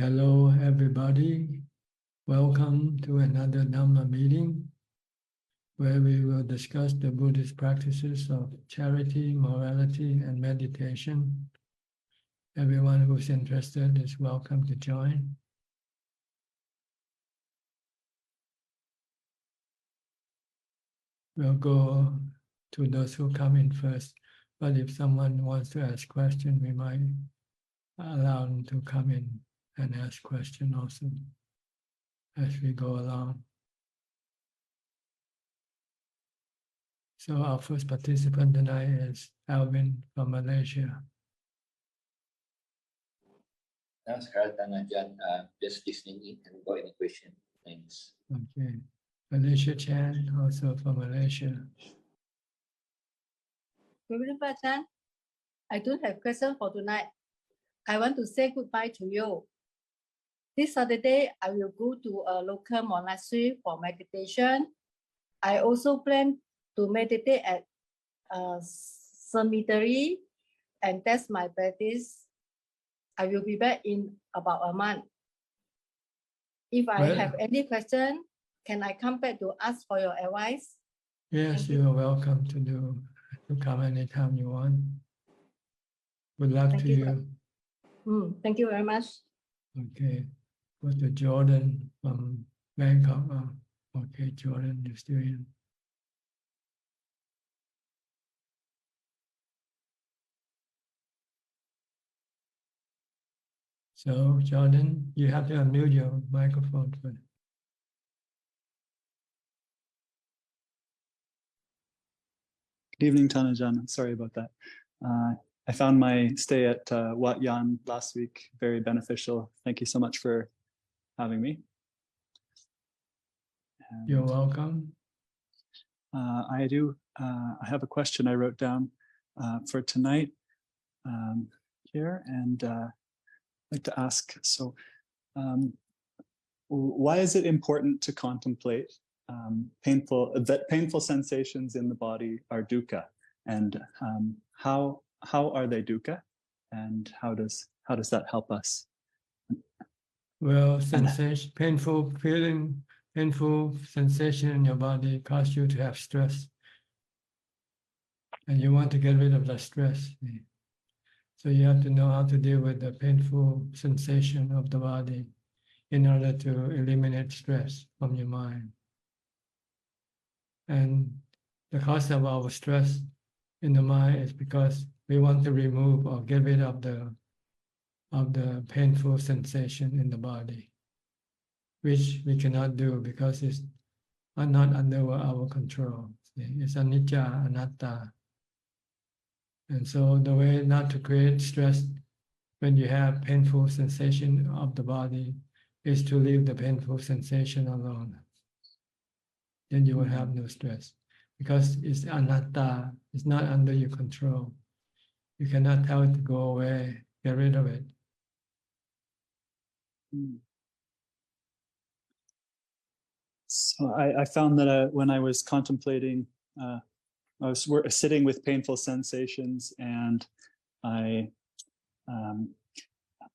Hello, everybody. Welcome to another Dhamma meeting where we will discuss the Buddhist practices of charity, morality, and meditation. Everyone who's interested is welcome to join. We'll go to those who come in first, but if someone wants to ask questions, we might allow them to come in and ask questions also as we go along. So our first participant tonight is Alvin from Malaysia. Namaskar, Ajahn. Just listening in and got any question. Thanks. Okay. Malaysia Chan, also from Malaysia. Good evening, Ajahn. I don't have question for tonight. I want to say goodbye to you. This Saturday, I will go to a local monastery for meditation. I also plan to meditate at a cemetery, and that's my practice. I will be back in about a month. If I have any question, can I come back to ask for your advice? Yes, you are welcome to come anytime you want. Good luck to you. Thank you very much. Okay. Go to Jordan from Bangkok. Okay, Jordan, you're still in. So, Jordan, you have to unmute your microphone first. Good evening, Tanajan. Sorry about that. I found my stay at Wat Yan last week very beneficial. Thank you so much for having me. And, you're welcome. I have a question I wrote down for tonight here, and I'd like to ask, so why is it important to contemplate painful sensations in the body are dukkha, and how are they dukkha, and how does that help us? Well, sensation, painful feeling, painful sensation in your body cause you to have stress, and you want to get rid of that stress. So you have to know how to deal with the painful sensation of the body in order to eliminate stress from your mind. And the cause of our stress in the mind is because we want to remove or get rid of the painful sensation in the body, which we cannot do because it's not under our control. It's anicca, anatta. And so the way not to create stress when you have painful sensation of the body is to leave the painful sensation alone. Then you will have no stress. Because it's anatta, it's not under your control. You cannot tell it to go away, get rid of it. So I found that when I was contemplating, I was sitting with painful sensations, and I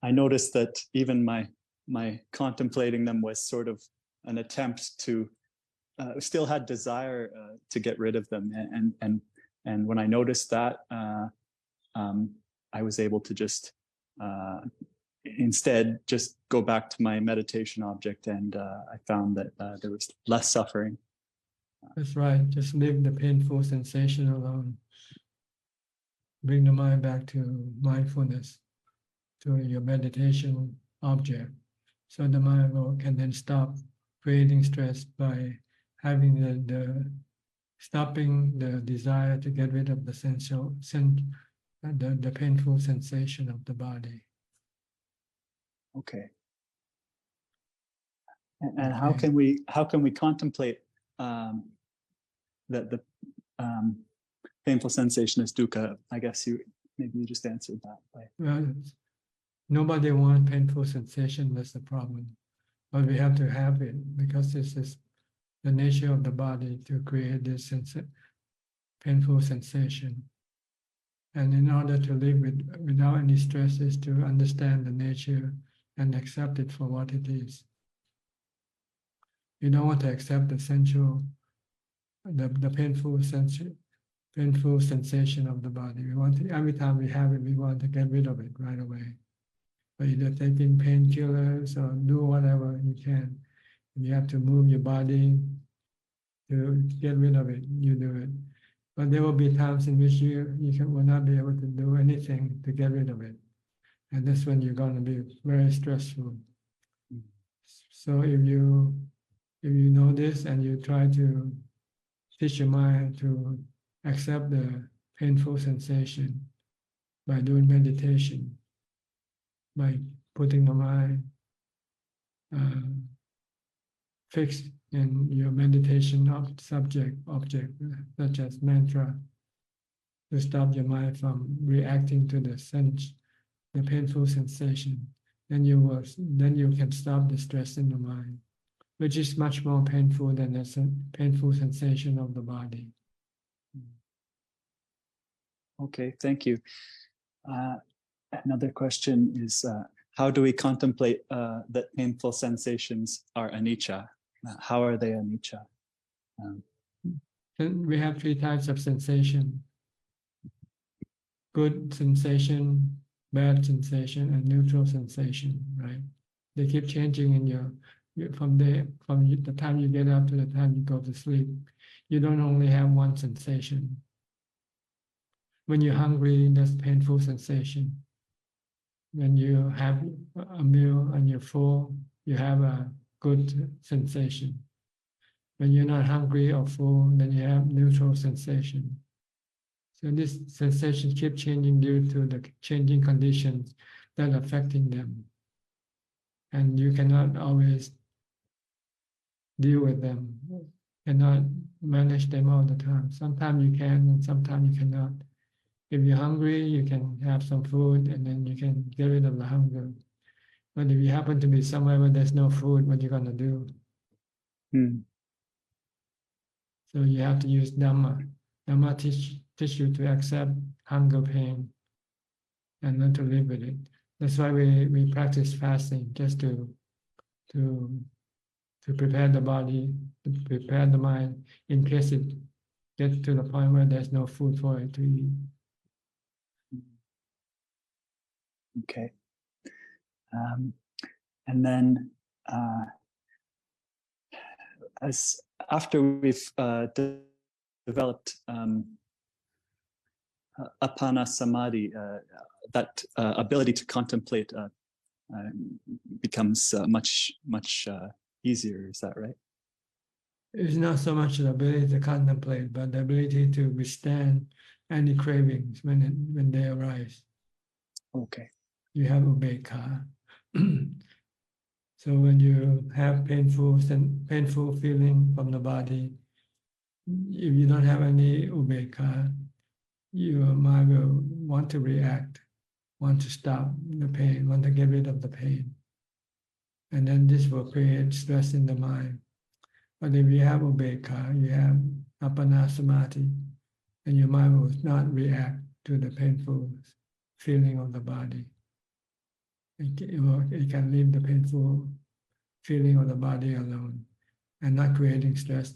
noticed that even my contemplating them was sort of an attempt to still had desire to get rid of them, and when I noticed that, I was able to just instead just go back to my meditation object, and I found that there was less suffering. That's right. Just leave the painful sensation alone. Bring the mind back to mindfulness, to your meditation object. So the mind can then stop creating stress by having the stopping the desire to get rid of the painful sensation of the body. Okay. And how can we contemplate that the painful sensation is dukkha? I guess maybe you just answered that way. Well, nobody wants painful sensation. That's the problem. But we have to have it because this is the nature of the body to create this painful sensation. And in order to live without any stress is to understand the nature and accept it for what it is. You don't want to accept the sensual, the painful sensation of the body. We want to, every time we have it, we want to get rid of it right away. By either taking painkillers or do whatever you can. If you have to move your body to get rid of it, you do it. But there will be times in which you will not be able to do anything to get rid of it. And that's when you're going to be very stressful. So if you know this and you try to teach your mind to accept the painful sensation by doing meditation, by putting the mind fixed in your meditation object, such as mantra, to stop your mind from reacting to the painful sensation, then you can stop the stress in the mind, which is much more painful than the painful sensation of the body. Okay, thank you. Another question is, how do we contemplate that painful sensations are anicca? How are they anicca? Then we have three types of sensation: good sensation, bad sensation, and neutral sensation. Right? They keep changing in from the time you get up to the time you go to sleep. You don't only have one sensation. When you're hungry, that's painful sensation. When you have a meal and you're full, you have a good sensation. When you're not hungry or full, then you have neutral sensation. So this sensation keeps changing due to the changing conditions that are affecting them. And you cannot always deal with them, cannot manage them all the time. Sometimes you can and sometimes you cannot. If you're hungry, you can have some food and then you can get rid of the hunger. But if you happen to be somewhere where there's no food, what are you going to do? So you have to use Dhamma. Dhamma teach you to accept hunger, pain, and not to live with it. That's why we practice fasting, just to prepare the body, to prepare the mind, in case it gets to the point where there's no food for it to eat. Okay. And then as after we've developed apana samadhi, that ability to contemplate becomes much easier. Is that right? It's not so much the ability to contemplate, but the ability to withstand any cravings when they arise. Okay. You have upekkha. So when you have painful feeling from the body, if you don't have any upekkha, your mind will want to react, want to stop the pain, want to get rid of the pain. And then this will create stress in the mind. But if you have upekkha, you have apana samadhi, then your mind will not react to the painful feeling of the body. It can leave the painful feeling of the body alone and not creating stress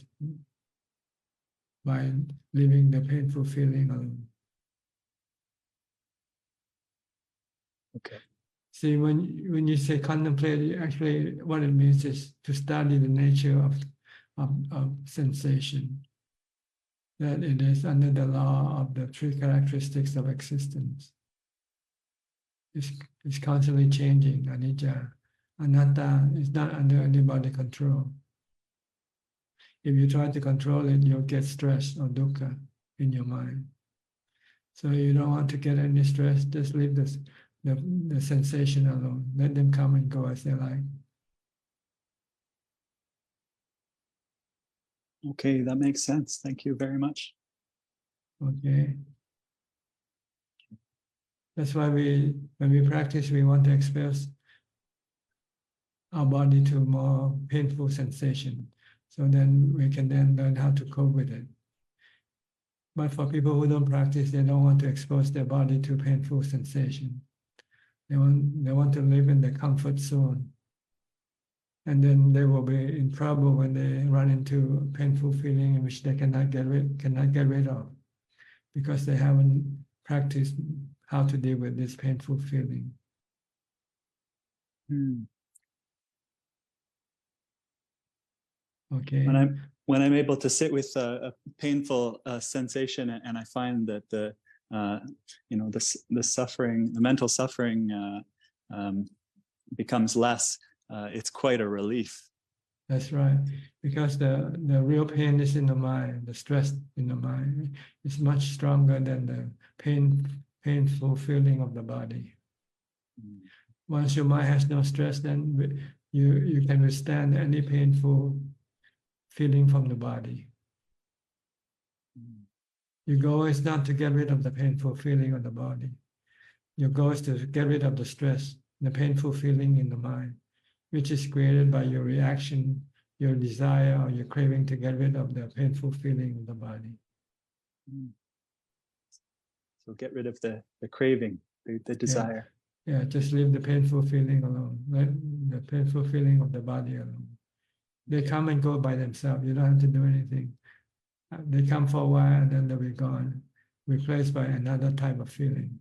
by leaving the painful feeling alone. Okay. See, when you say contemplate, actually what it means is to study the nature of sensation, that it is under the law of the three characteristics of existence. It's constantly changing, anicca. Anatta is not under anybody's control. If you try to control it, you'll get stress or dukkha in your mind. So you don't want to get any stress, just leave the sensation alone. Let them come and go as they like. Okay, that makes sense. Thank you very much. Okay. That's why when we practice, we want to expose our body to more painful sensation. So then we can then learn how to cope with it. But for people who don't practice, they don't want to expose their body to painful sensation. They want to live in the comfort zone. And then they will be in trouble when they run into a painful feeling in which they cannot get rid of, because they haven't practiced how to deal with this painful feeling. Okay. When I'm able to sit with a painful sensation, and I find that the suffering, the mental suffering becomes less, it's quite a relief. That's right, because the real pain is in the mind. The stress in the mind is much stronger than the painful feeling of the body. Once your mind has no stress, then you can withstand any painful feeling from the body. Your goal is not to get rid of the painful feeling of the body. Your goal is to get rid of the stress, the painful feeling in the mind, which is created by your reaction, your desire, or your craving to get rid of the painful feeling of the body. So get rid of the craving, the desire. Yeah, just leave the painful feeling alone. Let the painful feeling of the body alone. They come and go by themselves. You don't have to do anything. They come for a while and then they'll be gone, replaced by another type of feeling.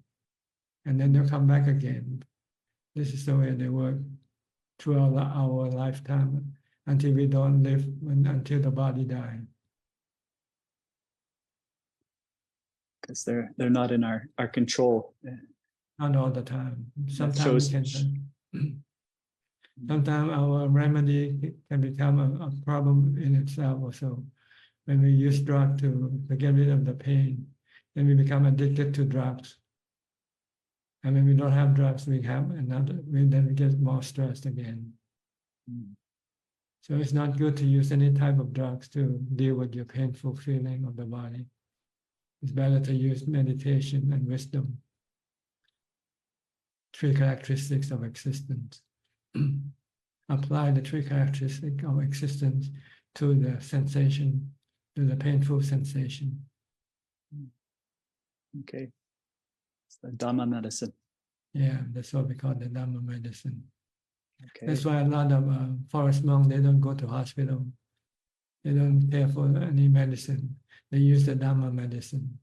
And then they'll come back again. This is the way they work throughout our lifetime until we don't live, until the body dies. Because they're not in our control. Not all the time. Sometimes our remedy can become a problem in itself also. When we use drugs to get rid of the pain, then we become addicted to drugs. And when we don't have drugs, then we get more stressed again. So it's not good to use any type of drugs to deal with your painful feeling of the body. It's better to use meditation and wisdom. 3 characteristics of existence. Apply the 3 characteristics of existence to the sensation, to the painful sensation. Okay. It's the Dhamma medicine. Yeah, that's what we call the Dhamma medicine. Okay. That's why a lot of forest monks, they don't go to hospital. They don't care for any medicine. They use the Dhamma medicine.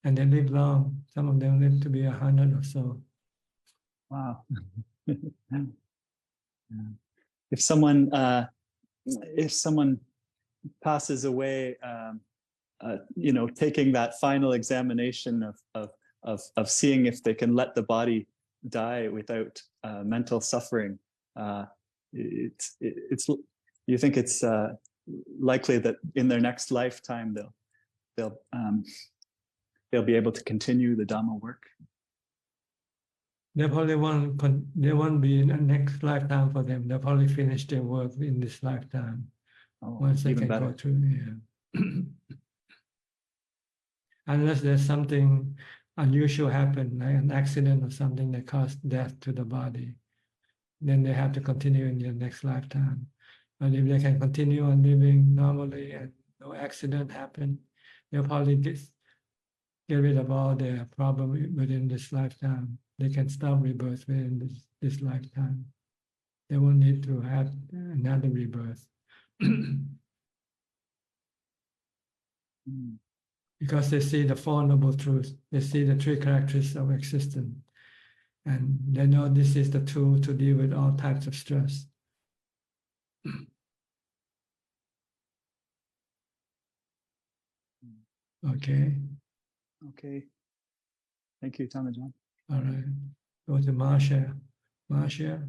And they live long. Some of them live to be 100 or so. Wow. If someone passes away, taking that final examination of seeing if they can let the body die without mental suffering, you think it's likely that in their next lifetime they'll be able to continue the Dhamma work? They probably won't be in the next lifetime for them. They'll probably finish their work in this lifetime. Once they can go through, unless there's something unusual happen, like an accident or something that caused death to the body, then they have to continue in their next lifetime. But if they can continue on living normally and no accident happen, they'll probably get rid of all their problem within this lifetime. They can stop rebirth within this lifetime. They won't need to have another rebirth. Because they see the Four Noble Truths, they see the 3 characteristics of existence, and they know this is the tool to deal with all types of stress. Okay. Thank you, Tamajan. All right. Go to Marcia. Marcia,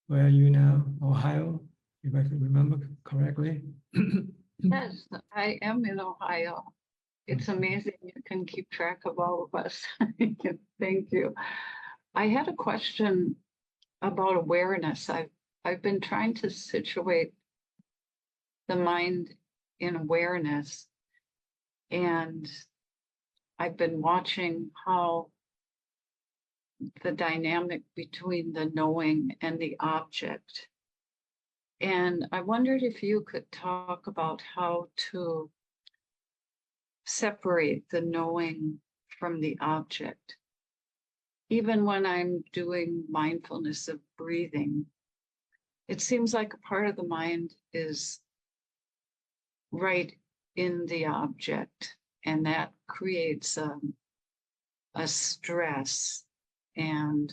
where are you now? Ohio, if I can remember correctly. Yes, I am in Ohio. It's amazing you can keep track of all of us. Thank you. I had a question about awareness. I've been trying to situate the mind in awareness, and I've been watching how the dynamic between the knowing and the object. And I wondered if you could talk about how to separate the knowing from the object. Even when I'm doing mindfulness of breathing, it seems like a part of the mind is right in the object, and that creates a stress. And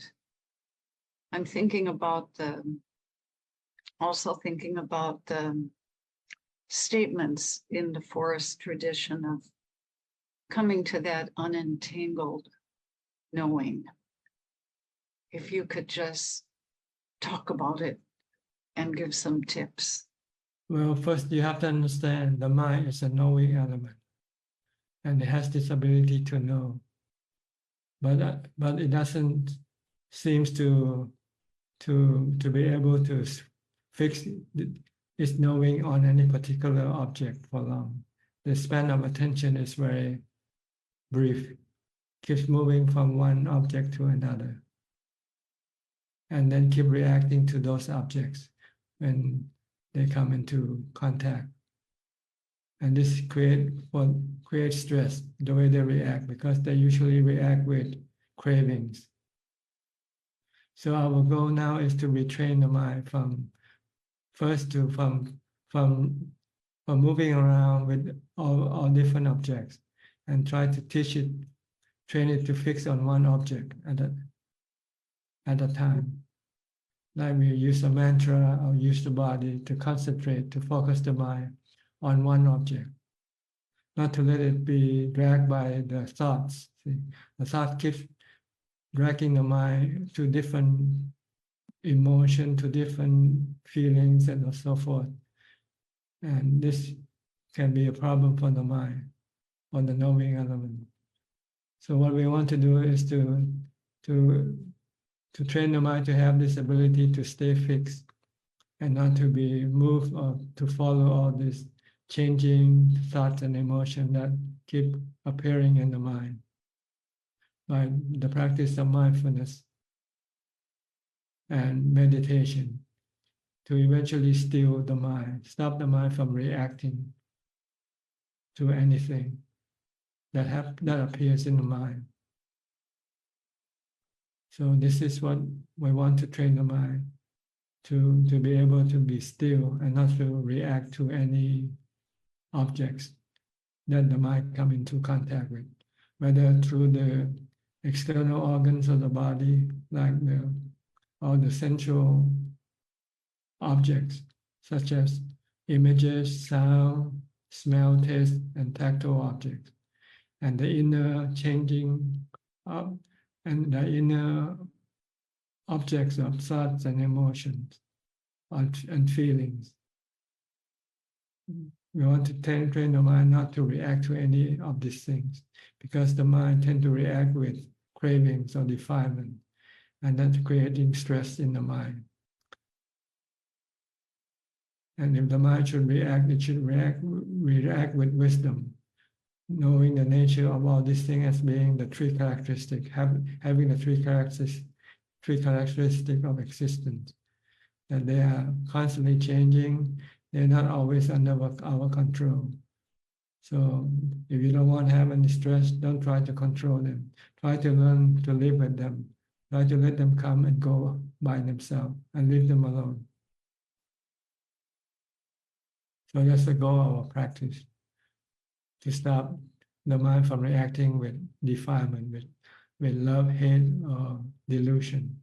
I'm thinking about also thinking about the statements in the forest tradition of coming to that unentangled knowing. If you could just talk about it and give some tips. Well, first you have to understand the mind is a knowing element, and it has this ability to know. But it doesn't seems to be able to fix its knowing on any particular object for long. The span of attention is very brief, keeps moving from one object to another, and then keep reacting to those objects when they come into contact. And this creates stress, the way they react, because they usually react with cravings. So our goal now is to retrain the mind from moving around with all different objects, and try to train it to fix on one object at a time. Like we use a mantra or use the body to concentrate, to focus the mind on one object, not to let it be dragged by the thoughts. See? The thought keeps dragging the mind to different emotion, to different feelings, and so forth. And this can be a problem for the mind, or the knowing element. So what we want to do is to train the mind to have this ability to stay fixed and not to be moved or to follow all these changing thoughts and emotions that keep appearing in the mind by the practice of mindfulness and meditation, to eventually still the mind, stop the mind from reacting to anything that appears in the mind. So this is what we want to train the mind to be able to be still and not to react to any objects that the mind come into contact with, whether through the external organs of the body, like all the sensual objects, such as images, sound, smell, taste, and tactile objects, and the inner changing up, and the inner objects of thoughts and emotions and feelings. We want to train the mind not to react to any of these things, because the mind tends to react with cravings or defilement, and that's creating stress in the mind. And if the mind should react, it should react with wisdom, knowing the nature of all these things as being the three characteristics, having the three characteristics of existence, that they are constantly changing, they're not always under our control. So if you don't want to have any stress, don't try to control them. Try to learn to live with them. Try to let them come and go by themselves and leave them alone. So that's the goal of our practice, to stop the mind from reacting with defilement, with love, hate, or delusion,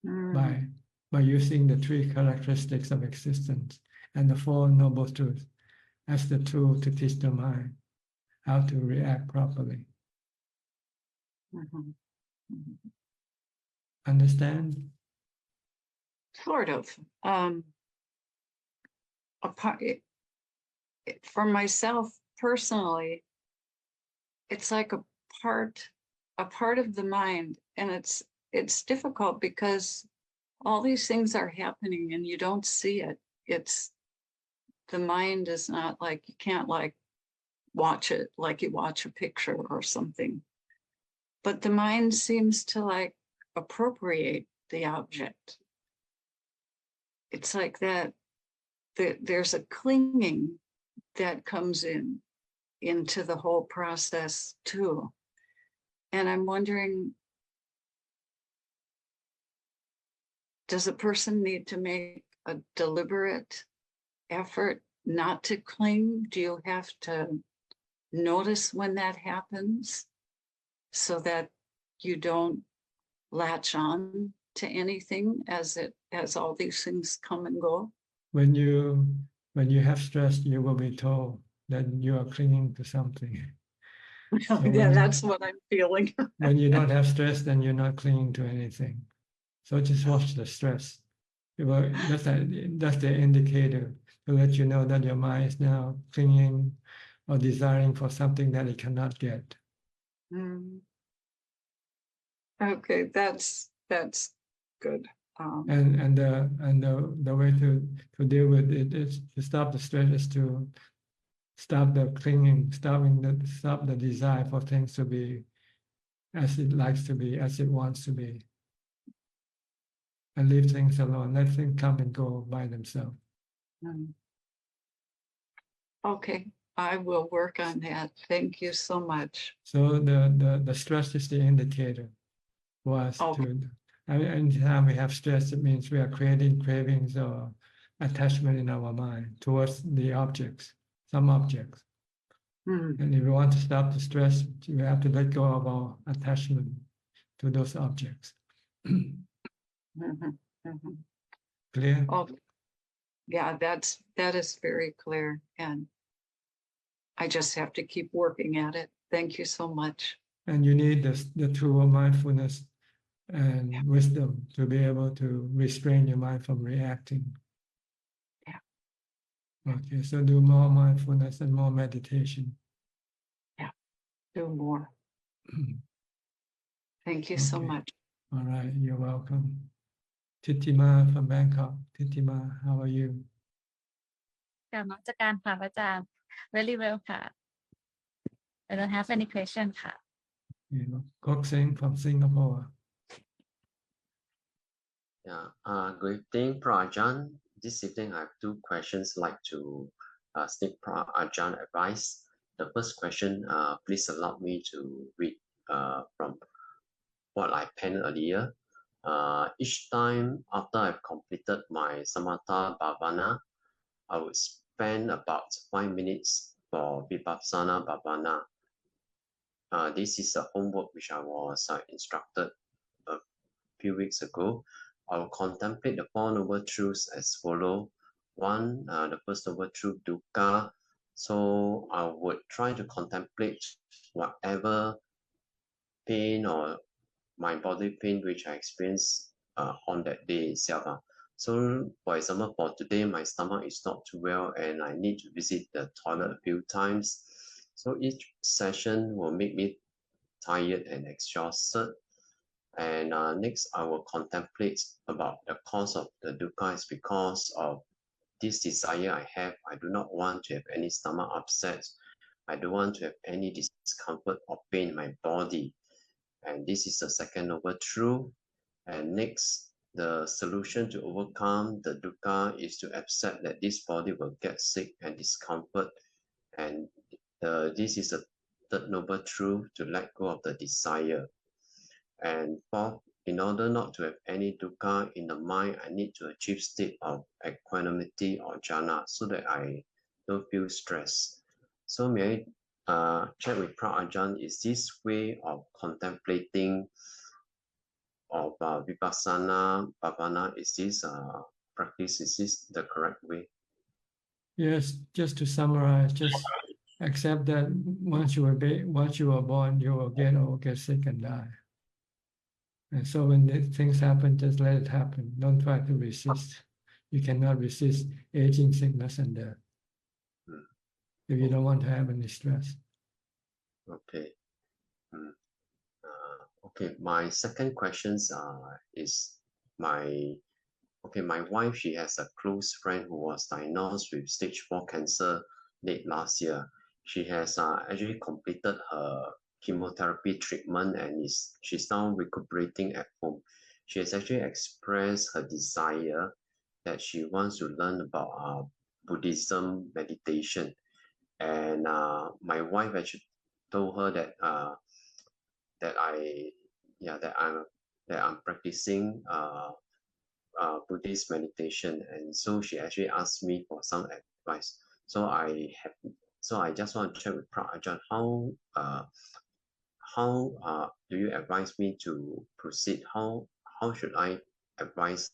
by using the three characteristics of existence and the Four Noble Truths as the tool to teach the mind how to react properly. Understand? Sort of. For myself personally, it's like a part of the mind, and it's difficult because all these things are happening and you don't see it. The mind is not like, you can't like watch it like you watch a picture or something. But the mind seems to like appropriate the object. It's like that there's a clinging that comes into the whole process too. And I'm wondering, does a person need to make a deliberate effort not to cling? Do you have to notice when that happens so that you don't latch on to anything as all these things come and go? When you have stress, you will be told that you are clinging to something. So Yeah, that's what I'm feeling. When you don't have stress, then you're not clinging to anything. So just watch the stress. Well, that's the indicator to let you know that your mind is now clinging or desiring for something that it cannot get. Mm. Okay, that's good. And the way to deal with it is to stop the stress is to stop the clinging, stop the desire for things to be as it likes to be, as it wants to be. And leave things alone. Let things come and go by themselves. Okay, I will work on that. Thank you so much. So the stress is the indicator for us Okay. to. I mean, anytime we have stress, it means we are creating cravings or attachment in our mind towards the objects, some objects. Mm, And if we want to stop the stress, we have to let go of our attachment to those objects. mhm, mhm. Clear? Oh, yeah, that is very clear. And I just have to keep working at it. Thank you so much. And you need the tool of mindfulness and wisdom to be able to restrain your mind from reacting. Yeah. Okay, so do more mindfulness and more meditation. Do more. Thank you so Okay. much. All right, you're welcome. Titima from Bangkok. Titima, how are you? กราบนมัสการค่ะพระอาจารย์ very well ค่ะ I don't have any question ค่ะ Kok Sing from Singapore. Yeah, good evening, Prajan. This evening I have two questions like to seek Ajahn advice. The first question, please allow me to read from what I penned earlier. Each time after I've completed my Samatha Bhavana, I would spend about 5 minutes for Vipassana Bhavana. This is a homework which I was instructed a few weeks ago. I will contemplate the Four Noble Truths as follow. One, the First Noble Truth, dukkha. So I would try to contemplate whatever pain or my body pain which I experienced on that day itself. So for example, for today, my stomach is not too well and I need to visit the toilet a few times. So each session will make me tired and exhausted. And next, I will contemplate about the cause of the dukkha is because of this desire I have. I do not want to have any stomach upset. I don't want to have any discomfort or pain in my body. And this is the second noble truth. And next, the solution to overcome the dukkha is to accept that this body will get sick and discomfort. And this is the third noble truth, to let go of the desire. And fourth, in order not to have any dukkha in the mind, I need to achieve state of equanimity or jhana so that I don't feel stress. So may I check with Ajahn, is this way of contemplating of Vipassana Bhavana, is this practice, is this the correct way? Yes, just to summarize, just accept that once you are born, you will get old, get sick, and die. And so when things happen, just let it happen. Don't try to resist. You cannot resist aging, sickness, and death. If you don't want to have any stress. Okay. Okay, my second question is my wife, she has a close friend who was diagnosed with stage 4 cancer late last year. She has actually completed her chemotherapy treatment and she's now recuperating at home. She has actually expressed her desire that she wants to learn about Buddhism meditation. And my wife actually told her that that I'm practicing Buddhist meditation, and so she actually asked me for some advice. So I just want to check with Ajahn, how do you advise me to proceed? How should I advise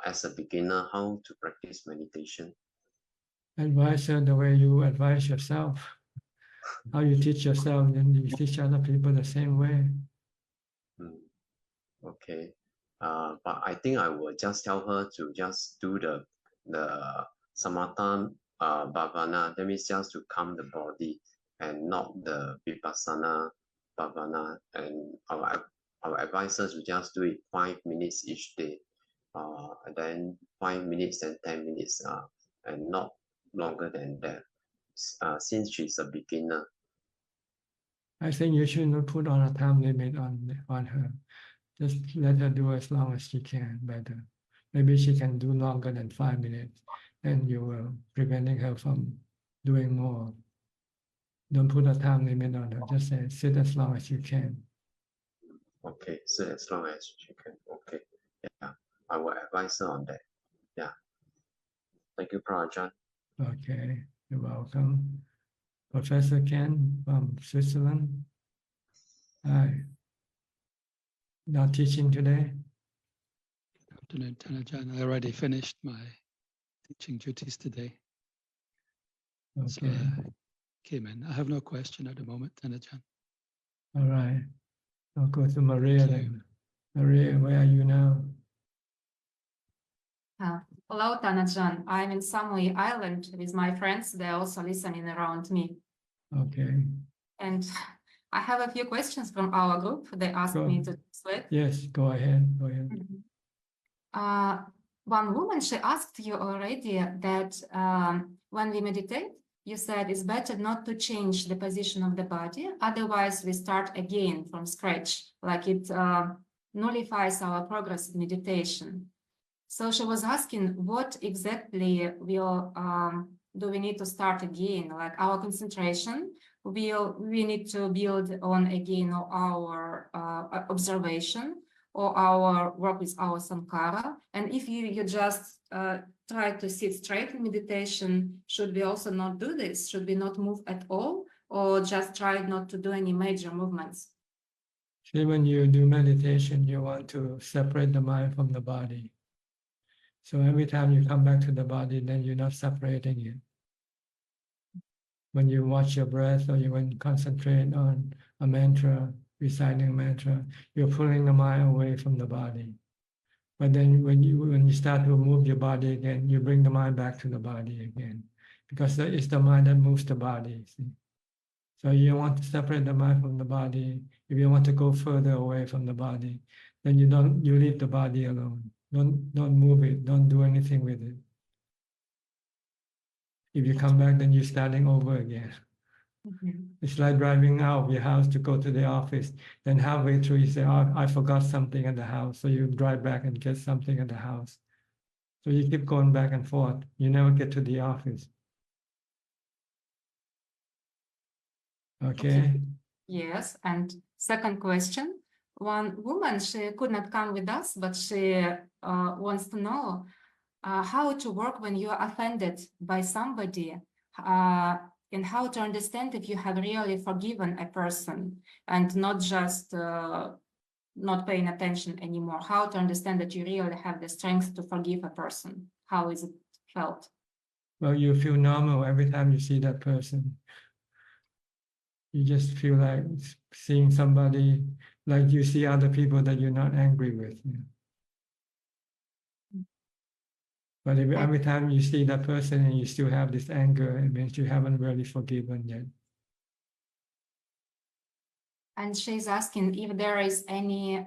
as a beginner how to practice meditation? Advise her the way you advise yourself. How you teach yourself, then you teach other people the same way. Okay. But I think I will just tell her to just do the samatha bhavana. That means just to calm the body, and not the vipassana bhavana. And our advisors will just do it 5 minutes each day, and then 5 minutes and 10 minutes, and not longer than that. Since she's a beginner. I think you shouldn't put on a time limit on her. Just let her do as long as she can, better. Maybe she can do longer than 5 minutes, and you are preventing her from doing more. Don't put a time limit on her. Just say, sit as long as you can. Okay, sit as long as you can. Okay, yeah, I will advise her on that. Yeah. Thank you, Ajahn. Okay, you're welcome. Professor Ken from Switzerland. Hi. Not teaching today? Good afternoon, Ajahn. I already finished my teaching duties today. So Okay. I came in. I have no question at the moment, Ajahn. All right. I'll go to Maria then. Maria, where are you now? Hello, Tanajan. I'm in Samui Island with my friends. They're also listening around me. Okay. And I have a few questions from our group. They asked me to translate. Yes, go ahead. Go ahead. One woman, she asked you already that when we meditate, you said it's better not to change the position of the body. Otherwise, we start again from scratch, like it nullifies our progress in meditation. So she was asking, what exactly do we need to start again? Like our concentration, we need to build on again our observation or our work with our samkhara. And if you just try to sit straight in meditation, should we also not do this? Should we not move at all, or just try not to do any major movements? See, when you do meditation, you want to separate the mind from the body. So every time you come back to the body, then you're not separating it. When you watch your breath or you when you concentrate on a mantra, reciting a mantra, you're pulling the mind away from the body. But then when you start to move your body again, you bring the mind back to the body again, because it's the mind that moves the body. See? So you want to separate the mind from the body. If you want to go further away from the body, then you leave the body alone. Don't move it. Don't do anything with it. If you come back, then you're starting over again. It's like driving out of your house to go to the office. Then halfway through, you say, "Oh, I forgot something at the house." So you drive back and get something at the house. So you keep going back and forth. You never get to the office. Okay. Yes. And second question. One woman, she could not come with us, but she wants to know how to work when you are offended by somebody, and how to understand if you have really forgiven a person and not just not paying attention anymore. How to understand that you really have the strength to forgive a person. How is it felt? Well, you feel normal every time you see that person. You just feel like seeing somebody, like you see other people that you're not angry with. But if every time you see that person and you still have this anger, it means you haven't really forgiven yet. And she's asking if there is any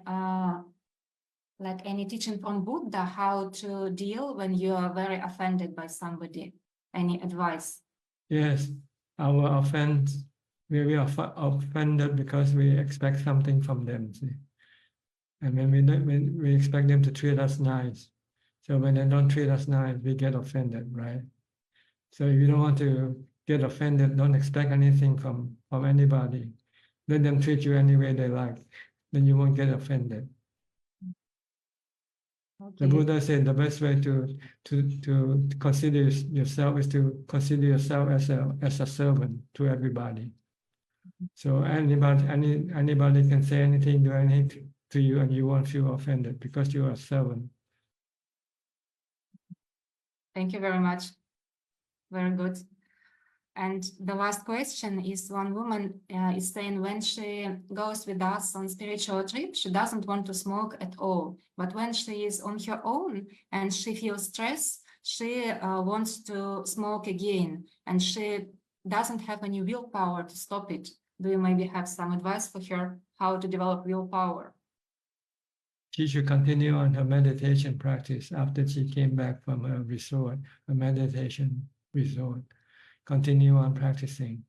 like any teaching from Buddha how to deal when you are very offended by somebody. Any advice? Yes, our offense, we are offended because we expect something from them. See? And when we expect them to treat us nice. So when they don't treat us nice, we get offended, right? So if you don't want to get offended, don't expect anything from anybody. let them treat you any way they like, then you won't get offended. The Okay. Buddha said the best way to consider yourself is to consider yourself as a servant to everybody. So anybody can say anything, do anything to you, and you won't feel offended because you are a servant. Thank you very much. Very good. And the last question is, one woman is saying when she goes with us on spiritual trip, she doesn't want to smoke at all. But when she is on her own and she feels stress, she wants to smoke again, and she doesn't have any willpower to stop it. Do you maybe have some advice for her how to develop willpower? She should continue on her meditation practice after she came back from a resort, a meditation resort. Continue on practicing.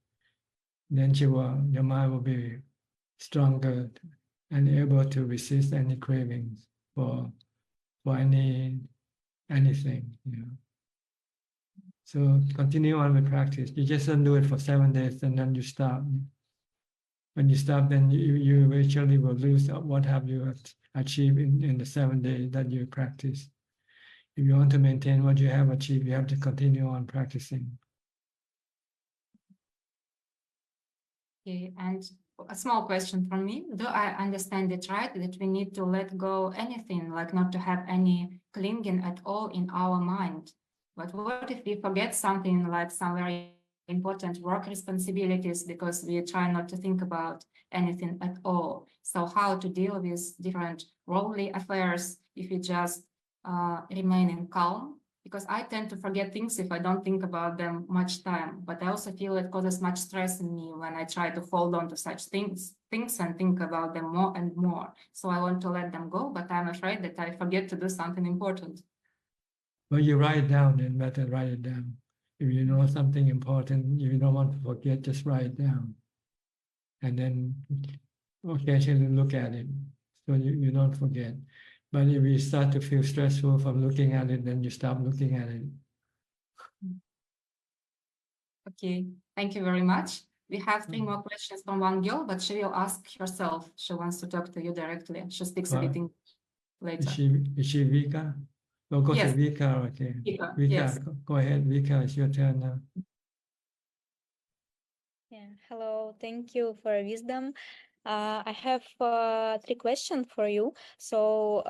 Then your mind will be stronger and able to resist any cravings for anything. So continue on with practice. You just don't do it for 7 days and then you stop. When you stop, then you eventually will lose what have you achieved in the 7 days that you practice. If you want to maintain what you have achieved, you have to continue on practicing. Okay, and a small question from me. Do I understand it right that we need to let go anything, like not to have any clinging at all in our mind? But what if we forget something like some very important work responsibilities because we try not to think about anything at all? So how to deal with different worldly affairs if we just remain in calm? Because I tend to forget things if I don't think about them much time, but I also feel it causes much stress in me when I try to hold on to such things and think about them more and more. So I want to let them go, but I'm afraid that I forget to do something important. Well, you write it down, then better write it down. If you know something important, you don't want to forget, just write it down. And then occasionally look at it so you don't forget. But if you start to feel stressful from looking at it, then you stop looking at it. Okay, thank you very much. We have 3 more questions from one girl, but she will ask herself. She wants to talk to you directly. She speaks a bit English later. Is she Vika? We'll go Yes. to Vika, okay. Vika, Vika, yes. go ahead. Vika, it's your turn now. Yeah, hello, thank you for wisdom. I have 3 questions for you. So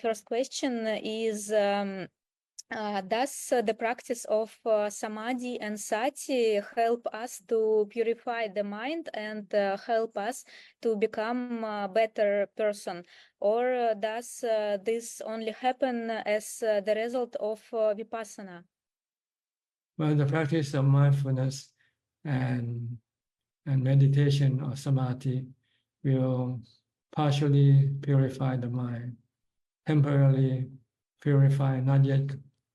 first question is, does the practice of samadhi and sati help us to purify the mind and help us to become a better person? Or does this only happen as the result of vipassana? Well, the practice of mindfulness and meditation or samadhi will partially purify the mind, temporarily purify, not yet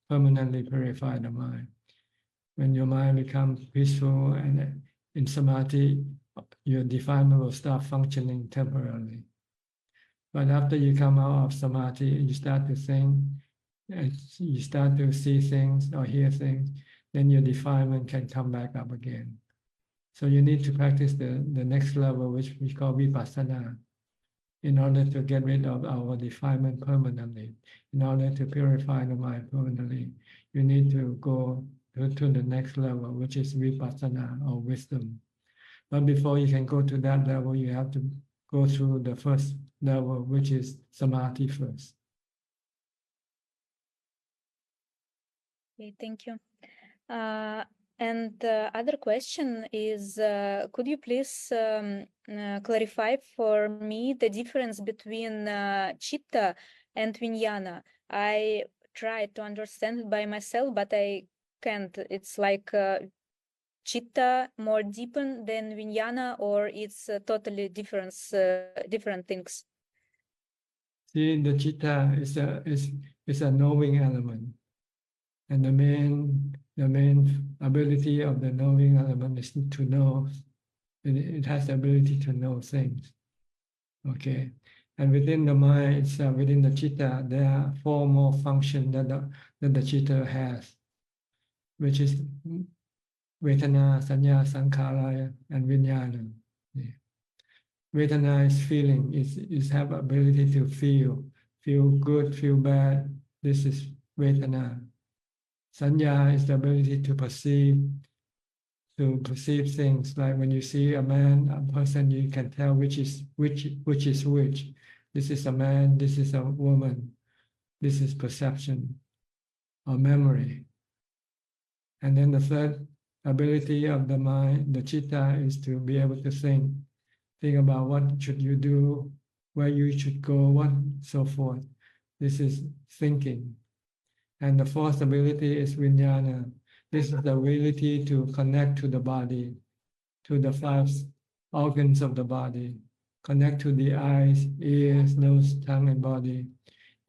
permanently purify the mind. When your mind becomes peaceful and in samadhi, your defilement will start functioning temporarily. But after you come out of samadhi, you start to think, and you start to see things or hear things, then your defilement can come back up again. So you need to practice the next level, which we call vipassana, in order to get rid of our defilement permanently. In order to purify the mind permanently, you need to go to the next level, which is vipassana or wisdom. But before you can go to that level, you have to go through the first level, which is samadhi first. Okay, thank you. And the other question is, could you please clarify for me the difference between chitta and vijnana? I tried to understand it by myself, but I can't. It's like chitta more deepen than vijnana, or it's totally different things. See, the chitta is a knowing element, and the main ability of the knowing element is to know. It has the ability to know things. Okay, and within the mind itself, within the chitta, there are 4 more functions that the chitta has, which is Vedana, Sanya, Sankhara, and Vijnana. Yeah. Vedana is feeling, is have ability to feel good, feel bad. This is Vedana. Sanya is the ability to perceive things. Like when you see a man, a person, you can tell which is which. This is a man, this is a woman. This is perception or memory. And then the third ability of the mind, the chitta, is to be able to think about what should you do, where you should go, what, so forth. This is thinking. And the fourth ability is vijnana. This is the ability to connect to the body, to the 5 organs of the body, connect to the eyes, ears, nose, tongue, and body,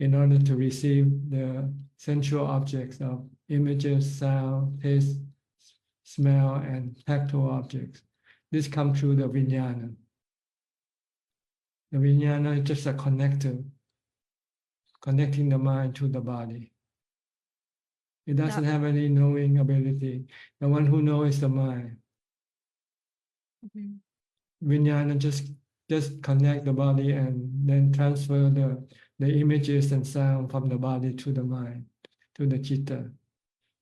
in order to receive the sensual objects of images, sound, taste, smell, and tactile objects. This comes through the vijnana. The vijnana is just a connector, connecting the mind to the body. It doesn't have any knowing ability. The one who knows is the mind. Vijnana just connect the body and then transfer the images and sound from the body to the mind, to the chitta.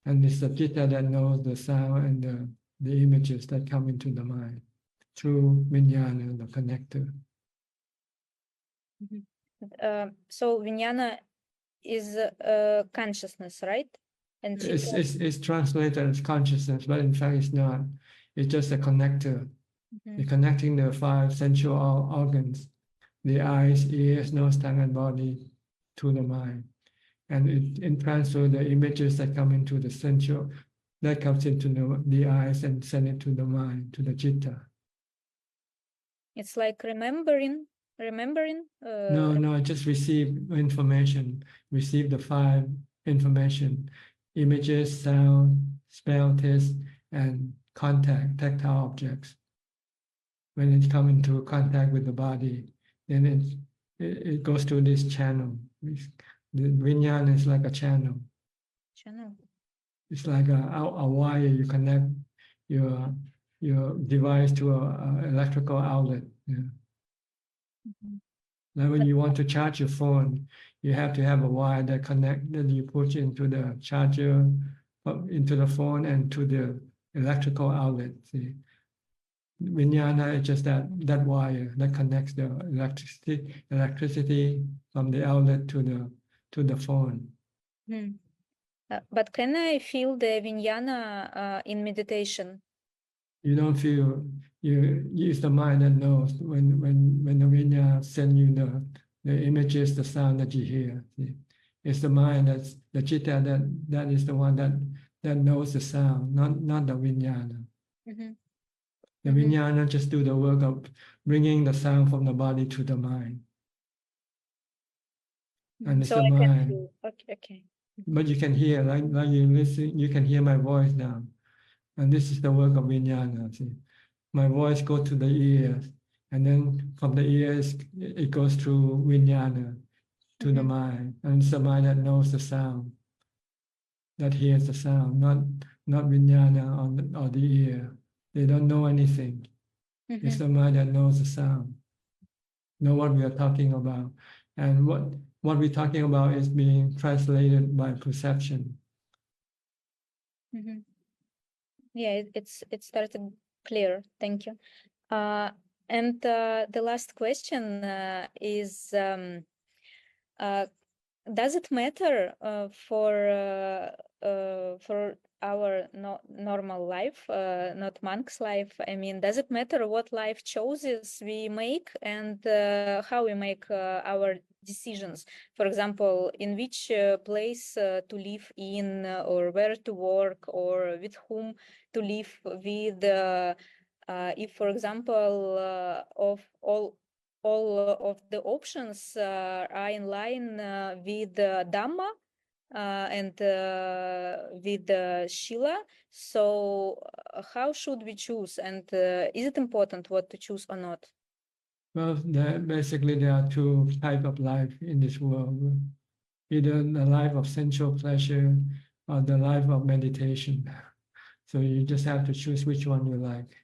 And it's the chitta that knows the sound and the images that come into the mind through vijnana, the connector. So vijnana is consciousness, right? And It's translated as consciousness, but in fact it's not. It's just a connector. It's connecting the 5 sensual organs, the eyes, ears, nose, tongue, and body to the mind. And it transfers the images that come into the sensual, that comes into the eyes and send it to the mind, to the chitta. It's like remembering. No, just receive information, receive the 5 information, images, sound, smell, taste, and contact, tactile objects. When it comes into contact with the body, then it goes through this channel. The vijnana is like a channel. It's like a wire. You connect your device to an electrical outlet. Yeah. Now, when you want to charge your phone, you have to have a wire that you put into the charger, into the phone, and to the electrical outlet. See, vijnana is just that wire that connects the electricity from the outlet to the phone. But can I feel the vijnana in meditation? You don't feel. It's the mind that knows when the vijnana send you the images, the sound that you hear. See? It's the mind that's the chitta that is the one that knows the sound, not the vijnana. The vijnana just do the work of bringing the sound from the body to the mind. And it's So the I can mind. feel. Okay. But you can hear, like you listen, you can hear my voice now. And this is the work of vijnana. See? My voice goes to the ears, and then from the ears, it goes through vijnana to the mind. And it's the mind that knows the sound, that hears the sound, not vijnana or the ear. They don't know anything. It's the mind that knows the sound, know what we are talking about. And what we're talking about is being translated by perception. Yeah, it started clear. Thank you. And the last question is, does it matter for our normal life, not monk's life? I mean, does it matter what life choices we make and how we make our decisions? For example, in which place to live in, or where to work, or with whom to live with. If, for example, of all of the options are in line with Dhamma and with Shila, so how should we choose? And is it important what to choose or not? Well, basically there are 2 types of life in this world. Either the life of sensual pleasure or the life of meditation. So you just have to choose which one you like.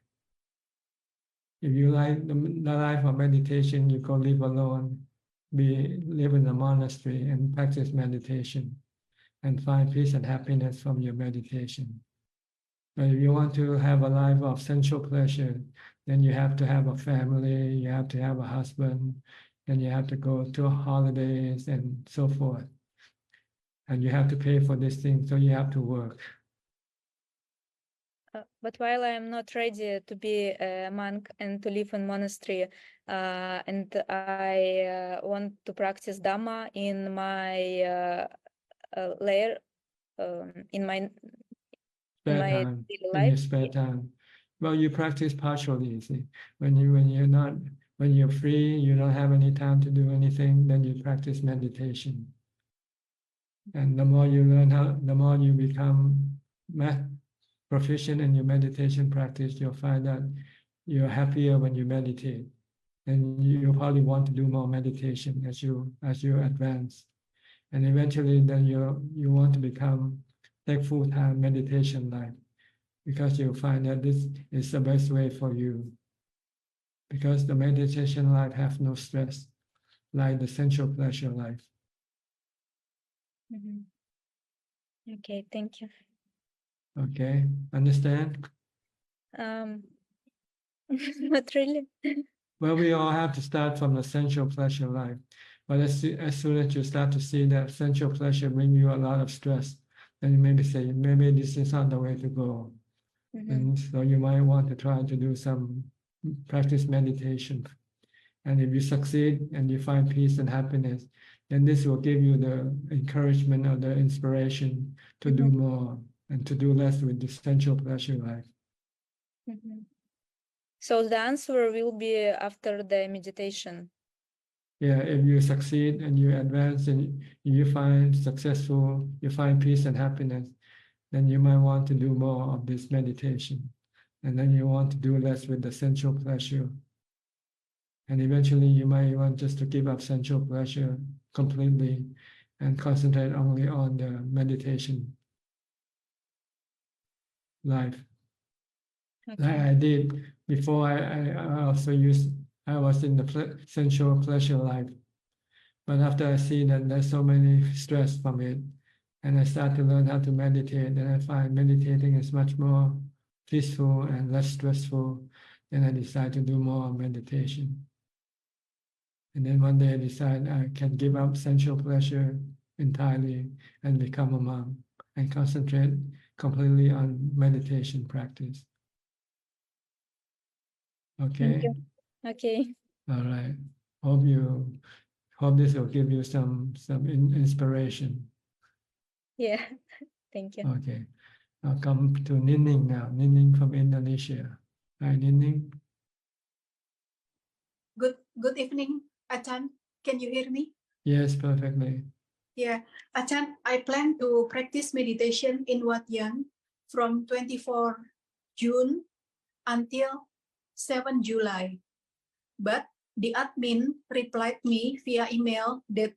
If you like the life of meditation, you go live alone, live in a monastery and practice meditation and find peace and happiness from your meditation. But if you want to have a life of sensual pleasure, then you have to have a family, you have to have a husband, and you have to go to holidays and so forth. And you have to pay for this thing, so you have to work. But while I am not ready to be a monk and to live in monastery, and I want to practice Dhamma in my layer, in my Spare my time, daily in your life. spare time. Well, you practice partially, you see. When you're free, you don't have any time to do anything, then you practice meditation. And the more you learn the more you become proficient in your meditation practice, you'll find that you're happier when you meditate. And you probably want to do more meditation as you advance. And eventually then you want to take full-time meditation life, because you'll find that this is the best way for you. Because the meditation life has no stress, like the sensual pleasure life. Okay, thank you. Okay, understand? Not really. Well, we all have to start from the sensual pleasure life. But as soon as you start to see that sensual pleasure bring you a lot of stress, then you maybe say, maybe this is not the way to go. And so you might want to try to do some practice meditation. And if you succeed and you find peace and happiness, then this will give you the encouragement or the inspiration to do more and to do less with the sensual pleasure life. So the answer will be after the meditation. Yeah, if you succeed and you advance and you find successful, you find peace and happiness, then you might want to do more of this meditation. And then you want to do less with the sensual pleasure. And eventually you might want just to give up sensual pleasure completely and concentrate only on the meditation life. Okay. Like I did before, I was in the sensual pleasure life. But after I see that there's so many stress from it, and I start to learn how to meditate, and I find meditating is much more peaceful and less stressful, then I decide to do more meditation. And then one day I decide I can give up sensual pleasure entirely and become a monk and concentrate completely on meditation practice. Okay? Okay. All right. Hope this will give you some inspiration. Yeah. Thank you. Okay. I'll come to Nining now. Nining from Indonesia. Hi, Nining. Good evening, Ajahn. Can you hear me? Yes, perfectly. Yeah, Ajahn, I plan to practice meditation in Wat Yan from 24 June until 7 July. But the admin replied me via email that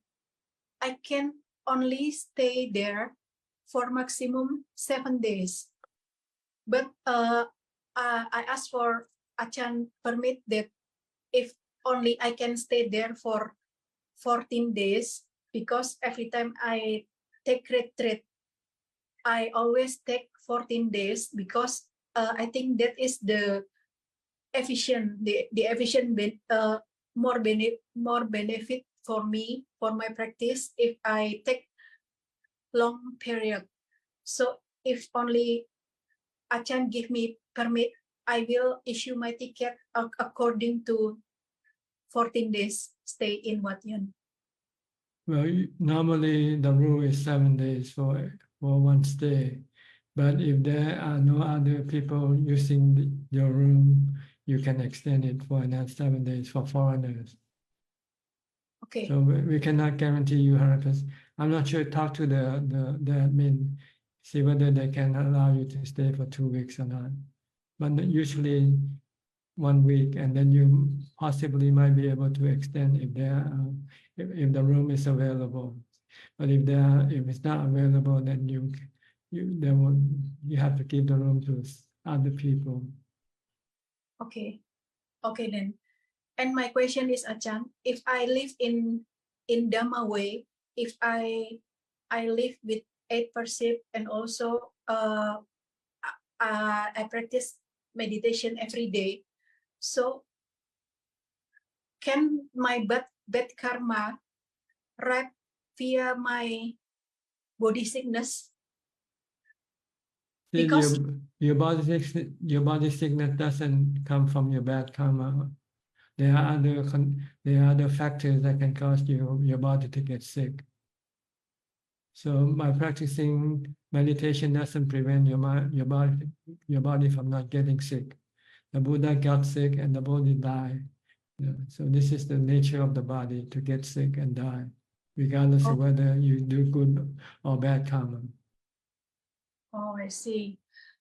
I can only stay there for maximum 7 days. But I asked for Ajahn permit that if only I can stay there for 14 days, because every time I take retreat, I always take 14 days because I think that is the efficient, more benefit for me, for my practice, if I take long period. So if only Ajahn give me permit, I will issue my ticket according to 14 days stay in Wat Yan. Well, normally the rule is 7 days for one stay. But if there are no other people using your room, you can extend it for another 7 days for foreigners. Okay. So we cannot guarantee you 100%. I'm not sure. Talk to the admin, see whether they can allow you to stay for 2 weeks or not. But usually 1 week, and then you possibly might be able to extend if the room is available. But if it's not available, then you have to give the room to other people. Okay. Okay then. And my question is, Ajahn, if I live in Dhamma way, if I live with 8% and also I practice meditation every day, so can my bad karma wrap via my body sickness? Because your body sickness doesn't come from your bad karma. There are other factors that can cause your body to get sick. So by practicing meditation doesn't prevent your body from not getting sick. The Buddha got sick and the Bodhi died. So this is the nature of the body, to get sick and die, regardless of whether you do good or bad karma. Oh, I see.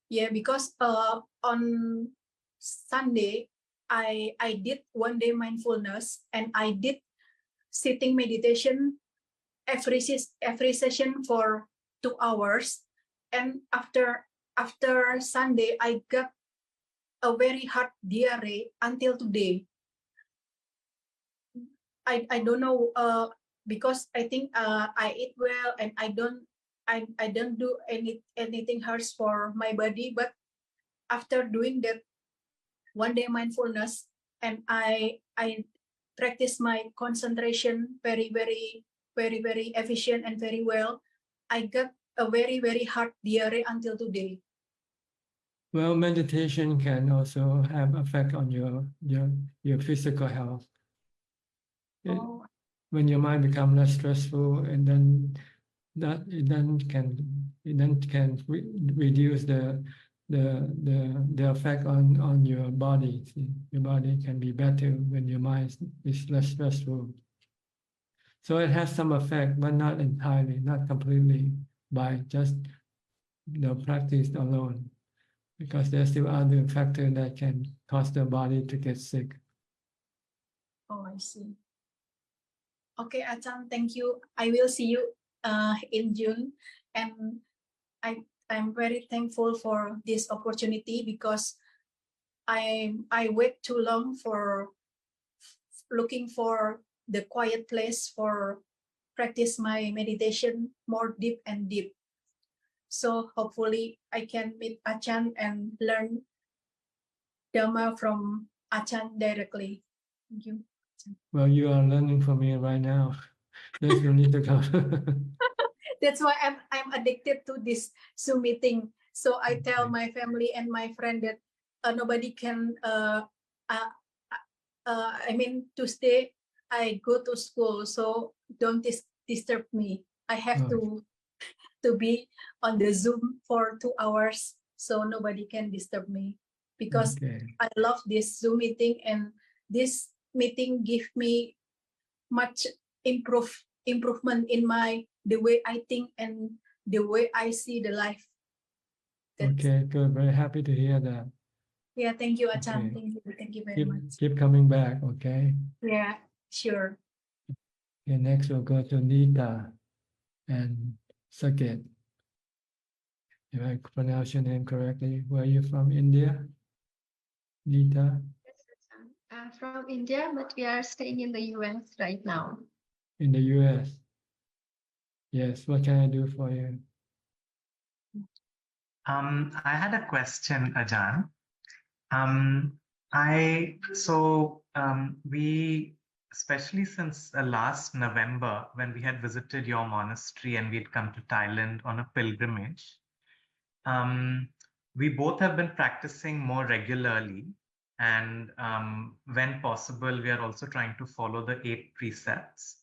Yeah, because on Sunday I did 1 day mindfulness and I did sitting meditation every session for 2 hours, and after Sunday I got a very hard diarrhea until today. I don't know because I think I eat well and I don't do anything hurts for my body, but after doing that 1 day mindfulness and I practice my concentration very efficient and very well, I got a very hard diarrhea until today. Well, meditation can also have effect on your physical health. When your mind becomes less stressful, and then it can reduce the effect on your body. Your body can be better when your mind is less stressful. So it has some effect, but not entirely, not completely, by just the practice alone, because there's still other factors that can cause the body to get sick. Oh, I see. Okay, Ajahn, thank you. I will see you in June, and I'm very thankful for this opportunity because I wait too long for looking for the quiet place for practice my meditation more deep and deep. So hopefully I can meet Ajahn and learn Dhamma from Ajahn directly. Thank you. Well, you are learning from me right now. There's no need to come. That's why I'm addicted to this Zoom meeting. So I tell my family and my friend that nobody can. I mean, Tuesday I go to school, so don't disturb me. I have to be on the Zoom for 2 hours, so nobody can disturb me because I love this Zoom meeting, and this meeting give me much improvement in the way I think and the way I see the life. Okay, good. Very happy to hear that. Yeah, thank you, Ajahn. Okay. Thank you very much. Keep coming back, okay? Yeah, sure. Okay, next we'll go to Nita and Saket. If I pronounce your name correctly, where are you from? India? Nita? I'm from India, but we are staying in the US right now. In the US? Yes, what can I do for you? I had a question, Ajahn. We, especially since last November, when we had visited your monastery and we had come to Thailand on a pilgrimage, we both have been practicing more regularly. And when possible, we are also trying to follow the 8 precepts.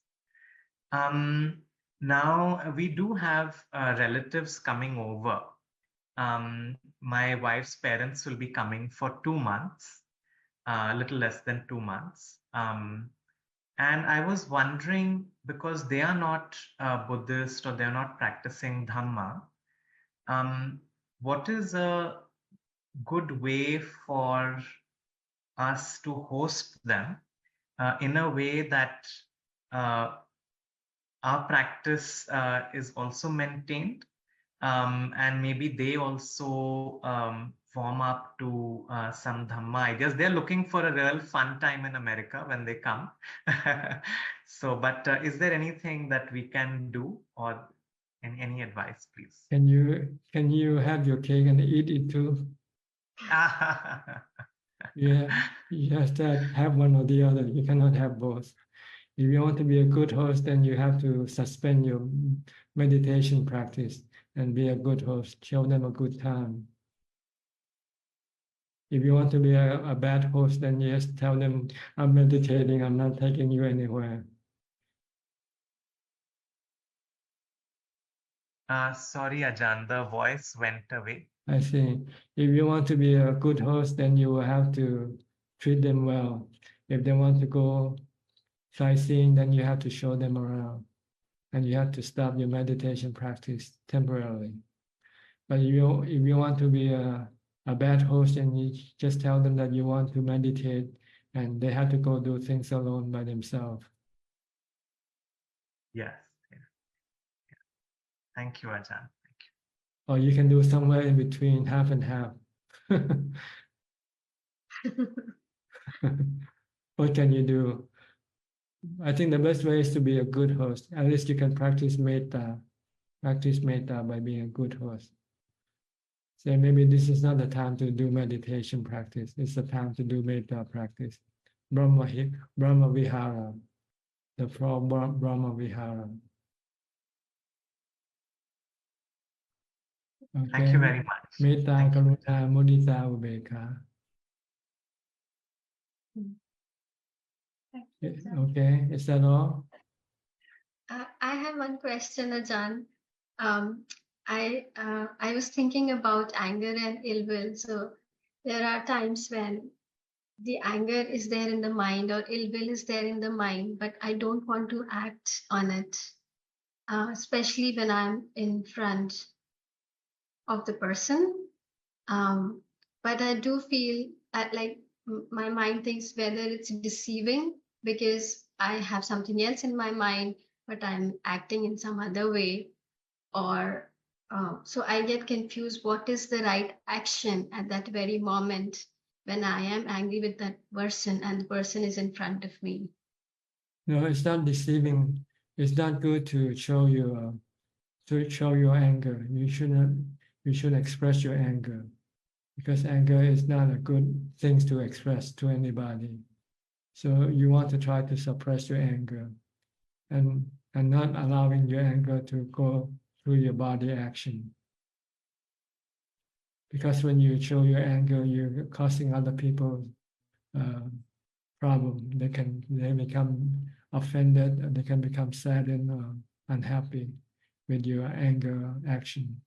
Now, we do have relatives coming over. My wife's parents will be coming for 2 months, a little less than 2 months. And I was wondering, because they are not Buddhist or they're not practicing Dhamma, what is a good way for us to host them in a way that our practice is also maintained, and maybe they also warm up to some Dhamma ideas. They're looking for a real fun time in America when they come. So, but is there anything that we can do, or any advice, please? Can you have your cake and eat it too? Yeah, you have to have one or the other. You cannot have both. If you want to be a good host, then you have to suspend your meditation practice and be a good host. Show them a good time. If you want to be a bad host, then you just tell them, I'm meditating, I'm not taking you anywhere. Sorry, Ajahn, the voice went away. I see. If you want to be a good host, then you will have to treat them well. If they want to go sightseeing, then you have to show them around. And you have to stop your meditation practice temporarily. But if you want to be a bad host, and you just tell them that you want to meditate and they have to go do things alone by themselves. Yes. Thank you, Ajahn. Or you can do somewhere in between, half and half. What can you do? I think the best way is to be a good host. At least you can practice metta by being a good host. Say maybe this is not the time to do meditation practice. It's the time to do metta practice. Brahma Vihara, the Brahma Vihara. Okay. Thank you very much. Metta, Karuna, Mudita, Ubekha. Okay, is that all? I have one question, Ajahn. I was thinking about anger and ill will. So there are times when the anger is there in the mind or ill will is there in the mind, but I don't want to act on it, especially when I'm in front of the person. But I do feel like my mind thinks whether it's deceiving because I have something else in my mind, but I'm acting in some other way, or so I get confused. What is the right action at that very moment when I am angry with that person and the person is in front of me? No, it's not deceiving. It's not good to show your anger. You should express your anger, because anger is not a good thing to express to anybody. So you want to try to suppress your anger and not allowing your anger to go through your body action. Because when you show your anger, you're causing other people problem. They become offended, they can become saddened or unhappy with your anger action.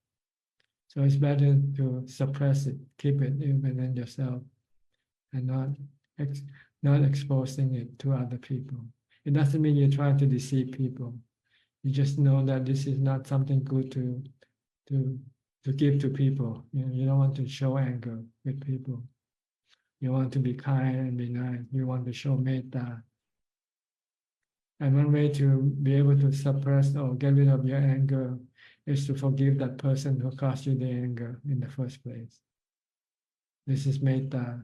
So it's better to suppress it, keep it within yourself, and not exposing it to other people. It doesn't mean you're trying to deceive people. You just know that this is not something good to give to people. You don't want to show anger with people. You want to be kind and be nice. You want to show metta. And one way to be able to suppress or get rid of your anger is to forgive that person who caused you the anger in the first place. This is metta,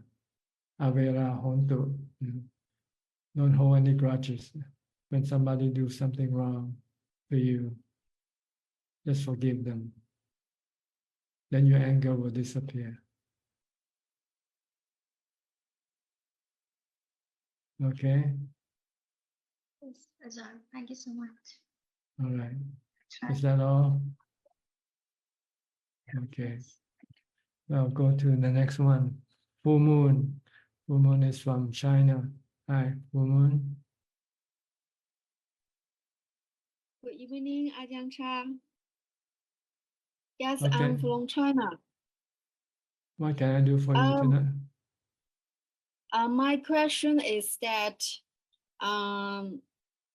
avera hontu. Don't hold any grudges. When somebody do something wrong to you, just forgive them. Then your anger will disappear. Okay? Yes, Ajahn, thank you so much. All right. Is that all? Okay. Well, go to the next one. Full Moon. Full Moon is from China. Hi, Full Moon. Good evening, Ajahn Chang. Yes, Okay. I'm from China. What can I do for you tonight? My question is that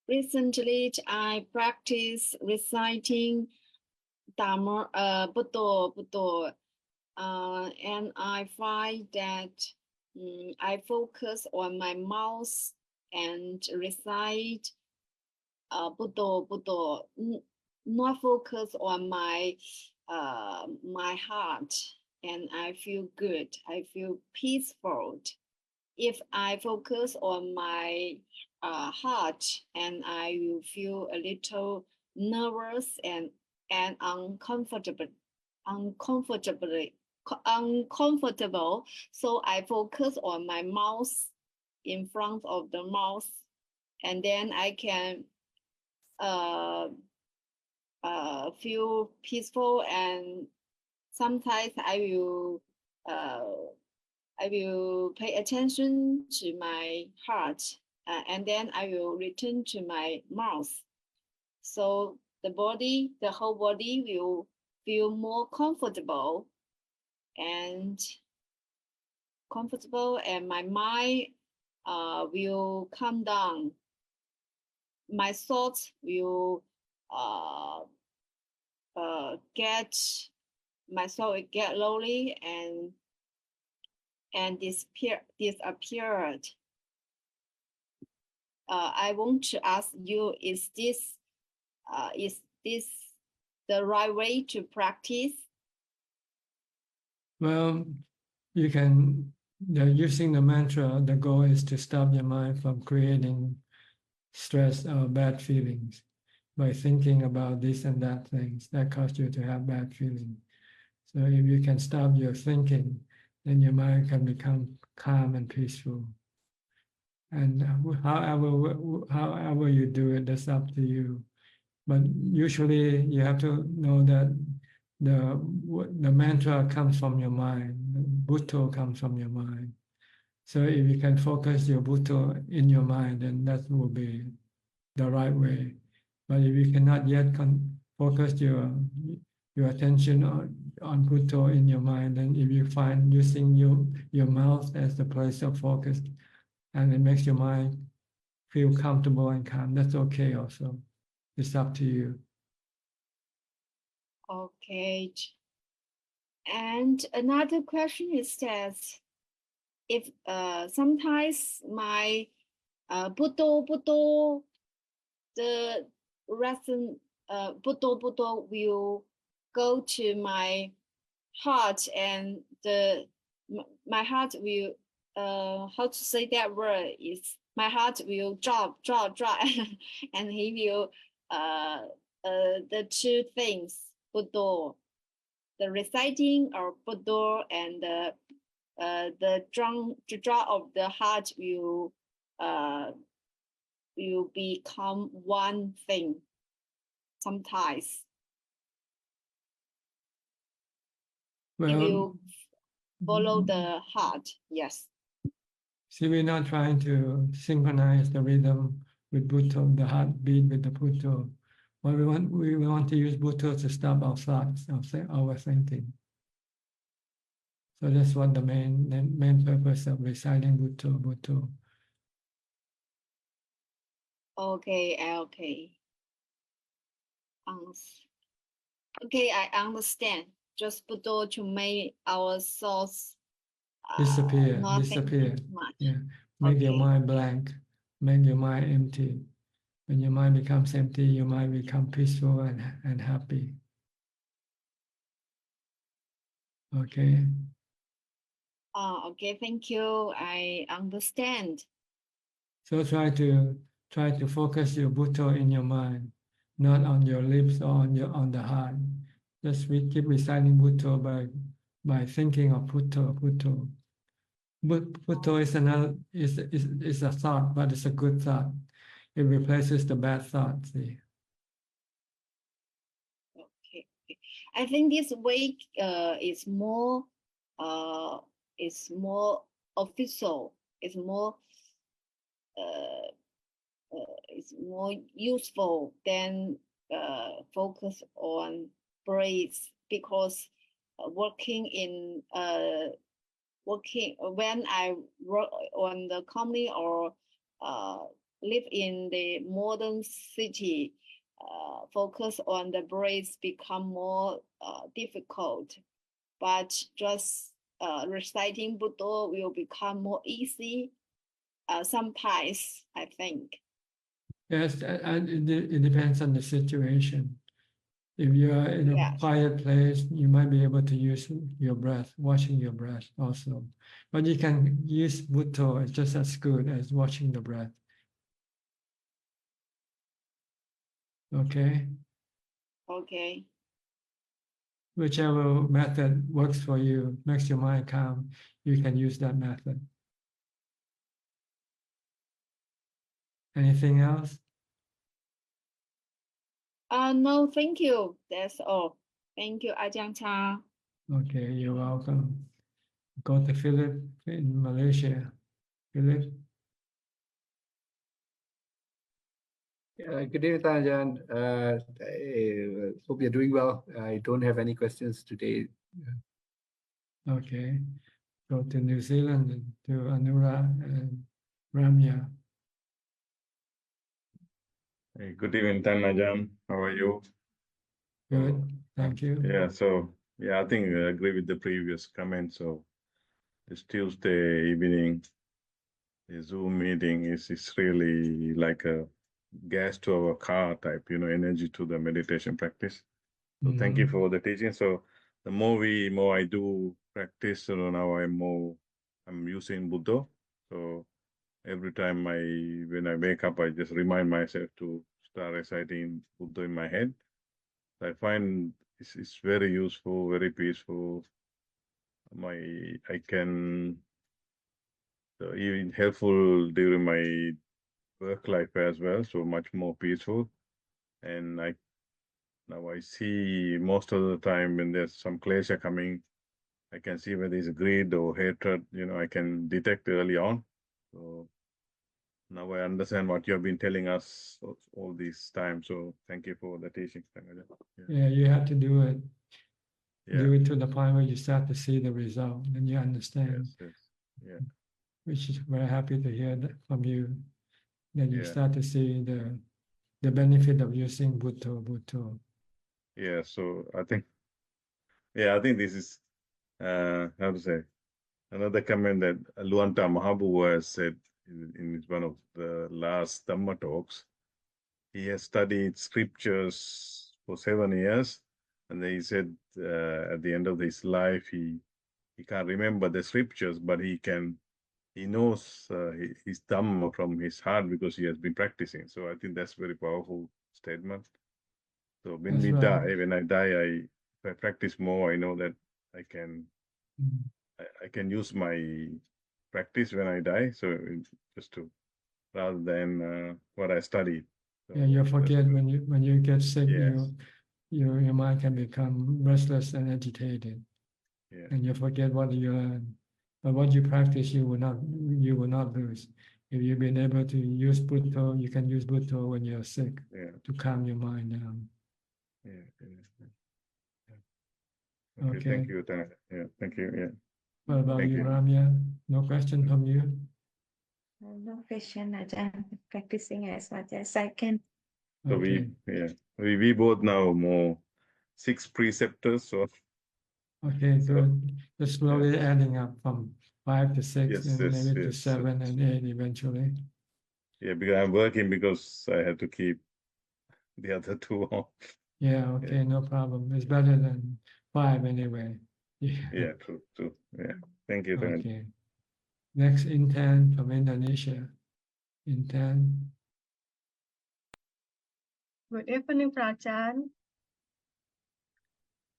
recently I practice reciting Dhamma, Buddha, and I find that I focus on my mouth and recite Buddha, not focus on my my heart. and I feel good. I feel peaceful. If I focus on my heart, and I will feel a little nervous and uncomfortable. So I focus on my mouth, in front of the mouth, and then I can feel peaceful. And sometimes I will pay attention to my heart, and then I will return to my mouth. So the whole body will feel more comfortable, and my mind will calm down. My thoughts will get lowly and disappeared. I want to ask you, is this the right way to practice? Well, you can, using the mantra, the goal is to stop your mind from creating stress or bad feelings by thinking about this and that things that cause you to have bad feelings. So if you can stop your thinking, then your mind can become calm and peaceful. And however you do it, that's up to you. But usually you have to know that the mantra comes from your mind, Bhutto comes from your mind. So if you can focus your Bhutto in your mind, then that will be the right way. But if you cannot yet focus your attention on Bhutto in your mind, then if you find using your mouth as the place of focus, and it makes your mind feel comfortable and calm, that's okay also. It's up to you. Okay. And another question is that if sometimes my Bhutto, the reason Bhutto will go to my heart, and my heart will how to say that word is, my heart will drop and he will the two things, Bhutto, the reciting of Bhutto, and the drop of the heart will become one thing sometimes. Well, it will follow the heart. Yes. See, we're not trying to synchronize the rhythm with Bhutto, the heartbeat with the Bhutto. What we want to use Bhutto to stop our thoughts, our thinking. So that's what the main purpose of reciting Bhutto. Okay. Okay, I understand. Just Bhutto to make our thoughts disappear. Much. Yeah, make your mind blank, make your mind empty. When your mind becomes empty, your mind becomes peaceful and happy. Okay. Okay, thank you. I understand. So try to focus your Bhutto in your mind, not on your lips or on the heart. Just keep reciting Bhutto by thinking of Bhutto. Bhutto is a thought, but it's a good thought. It replaces the bad thought. See. Okay. I think this way is more official. It's more useful than focus on breath, because working when I work on the company or live in the modern city, focus on the breath become more difficult. But just reciting Bhutto will become more easy sometimes, I think. Yes, and it depends on the situation. If you are in a Yes. quiet place, you might be able to use your breath, watching your breath also. But you can use Bhutto, it's just as good as watching the breath. Okay? Okay. Whichever method works for you, makes your mind calm, you can use that method. Anything else? No, thank you. That's all. Thank you, Ajahn Chah. Okay, you're welcome. Go to Philip in Malaysia. Philip? Good evening, Ajahn. I hope you're doing well. I don't have any questions today. Okay. Go to New Zealand and to Anura and Ramya. Hey, good evening, Ajahn. How are you? Good, thank you. Yeah, so yeah, I think I agree with the previous comment. So this Tuesday evening, the Zoom meeting is really like a gas to our car type, energy to the meditation practice. So thank you for the teaching. So the more I do practice, now I'm using Buddha. So every time when I wake up, I just remind myself to start reciting Buddha in my head. I find it's very useful, very peaceful. I can even helpful during my work life as well. So much more peaceful. And now I see most of the time when there's some klesha coming, I can see whether it's greed or hatred. I can detect early on. So now I understand what you have been telling us all this time. So thank you for the teaching. Yeah, you have to do it. Yeah. Do it to the point where you start to see the result and you understand. Yes, yeah. Which is very happy to hear that from you, that you Yeah. start to see the benefit of using Bhutto. Yeah, so I think this is, how to say, another comment that Luanta Mahabu has said in one of the last Dhamma talks. He has studied scriptures for 7 years, and then he said at the end of his life, he can't remember the scriptures, but he knows his Dhamma from his heart because he has been practicing. So I think that's a very powerful statement. So when That's we right. die, when I die, if I practice more, I know that I can use my practice when I die. So just to rather than what I studied. So Yeah, you that's forget good. when you get sick, Yes. your mind can become restless and agitated, Yeah. and you forget what you learn. But what you practice, you will not lose. If you've been able to use Bhutto, you can use Bhutto when you're sick to calm your mind down. Yeah. Okay. Okay. Thank you. Yeah. Thank you. Yeah. What about Thank you, you. Ramya? No question from you? No question, Ajahn. Practicing as much as I can. So Okay. we both now more 6 preceptors. So Okay, good. Just slowly adding up from 5 to 6 and maybe to 7 and 8 eventually. Yeah, because I'm working because I have to keep the other 2 on. Yeah, okay, no problem. It's better than 5 anyway. Yeah, true. Yeah. Thank you. Okay. Next, Intan from Indonesia. Intan. Good evening, Prajan.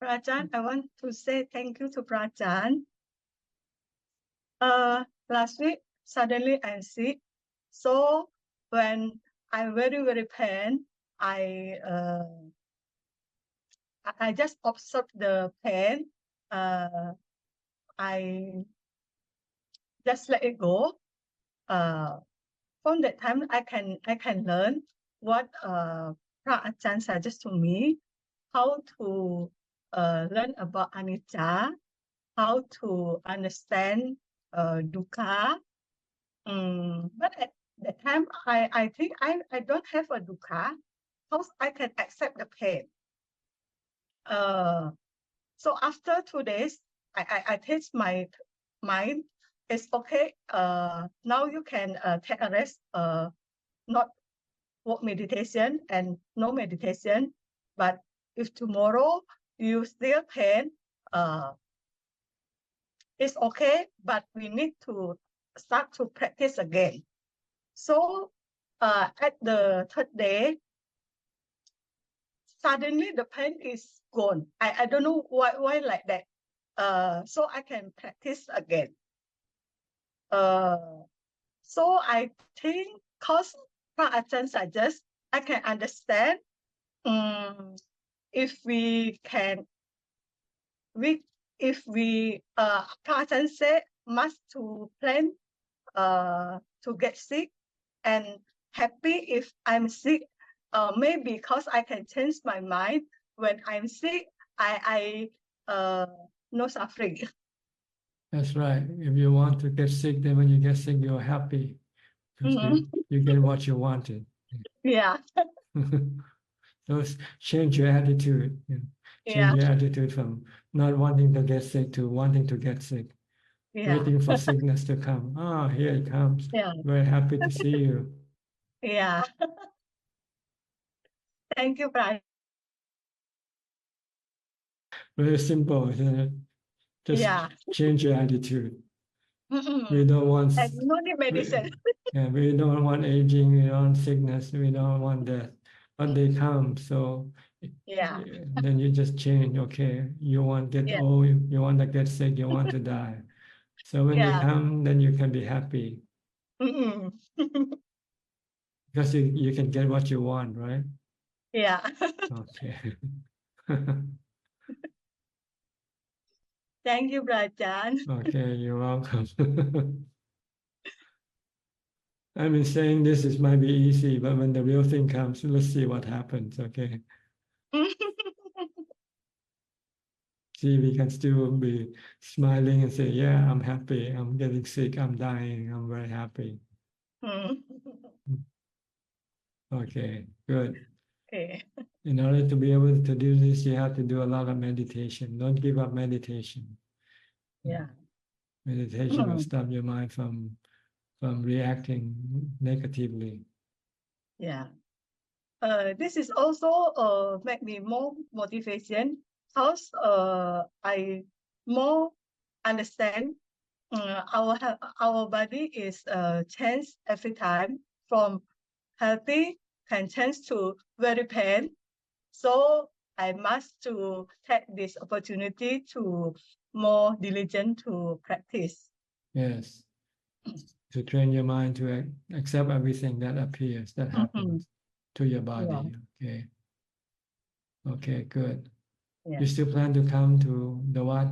Prajan, I want to say thank you to Prajan. Last week, suddenly I'm sick. So when I'm very pain, I just observe the pain. I just let it go. From that time, I can learn what Ajahn suggests to me, how to learn about anicca, how to understand dukkha. But at that time, I think I don't have a dukkha. How I can accept the pain? So after 2 days, I teach my mind. It's okay. Now you can take a rest. Not work meditation and no meditation, but if tomorrow you still pain, it's okay, but we need to start to practice again. So at the third day, suddenly the pain is gone. I don't know why like that. So I can practice again. So I think cause Ajahn suggests, I can understand. If we Ajahn said must to plan to get sick and happy if I'm sick. Maybe because I can change my mind when I'm sick. I no suffering. That's right. If you want to get sick, then when you get sick, you're happy because you get what you wanted. Yeah. So change your attitude. Change your attitude from not wanting to get sick to wanting to get sick. Waiting for sickness to come. Ah, here it comes. Very happy to see you. Yeah. Thank you, Brian. Very simple, isn't it? Just change your attitude. We And don't want no need medicine. we don't want aging, we don't want sickness, we don't want death. But they come, so then you just change. Okay, you want to get old, you want to get sick, you want to die. So when they come, then you can be happy because you can get what you want, right? Yeah. Okay. Thank you, Ajahn. Okay, you're welcome. I've been saying this might be easy, but when the real thing comes, let's see what happens, okay? See, we can still be smiling and say, yeah, I'm happy, I'm getting sick, I'm dying, I'm very happy. Okay, good. Okay. In order to be able to do this, you have to do a lot of meditation. Don't give up meditation. Yeah. Meditation will stop your mind from reacting negatively. Yeah. This is also make me more motivation because I more understand our body is changed every time from healthy can change to very pain. So I must to take this opportunity to more diligent to practice. Yes. To train your mind to accept everything that appears, that happens to your body. Okay. Okay, good. You still plan to come to the Wat?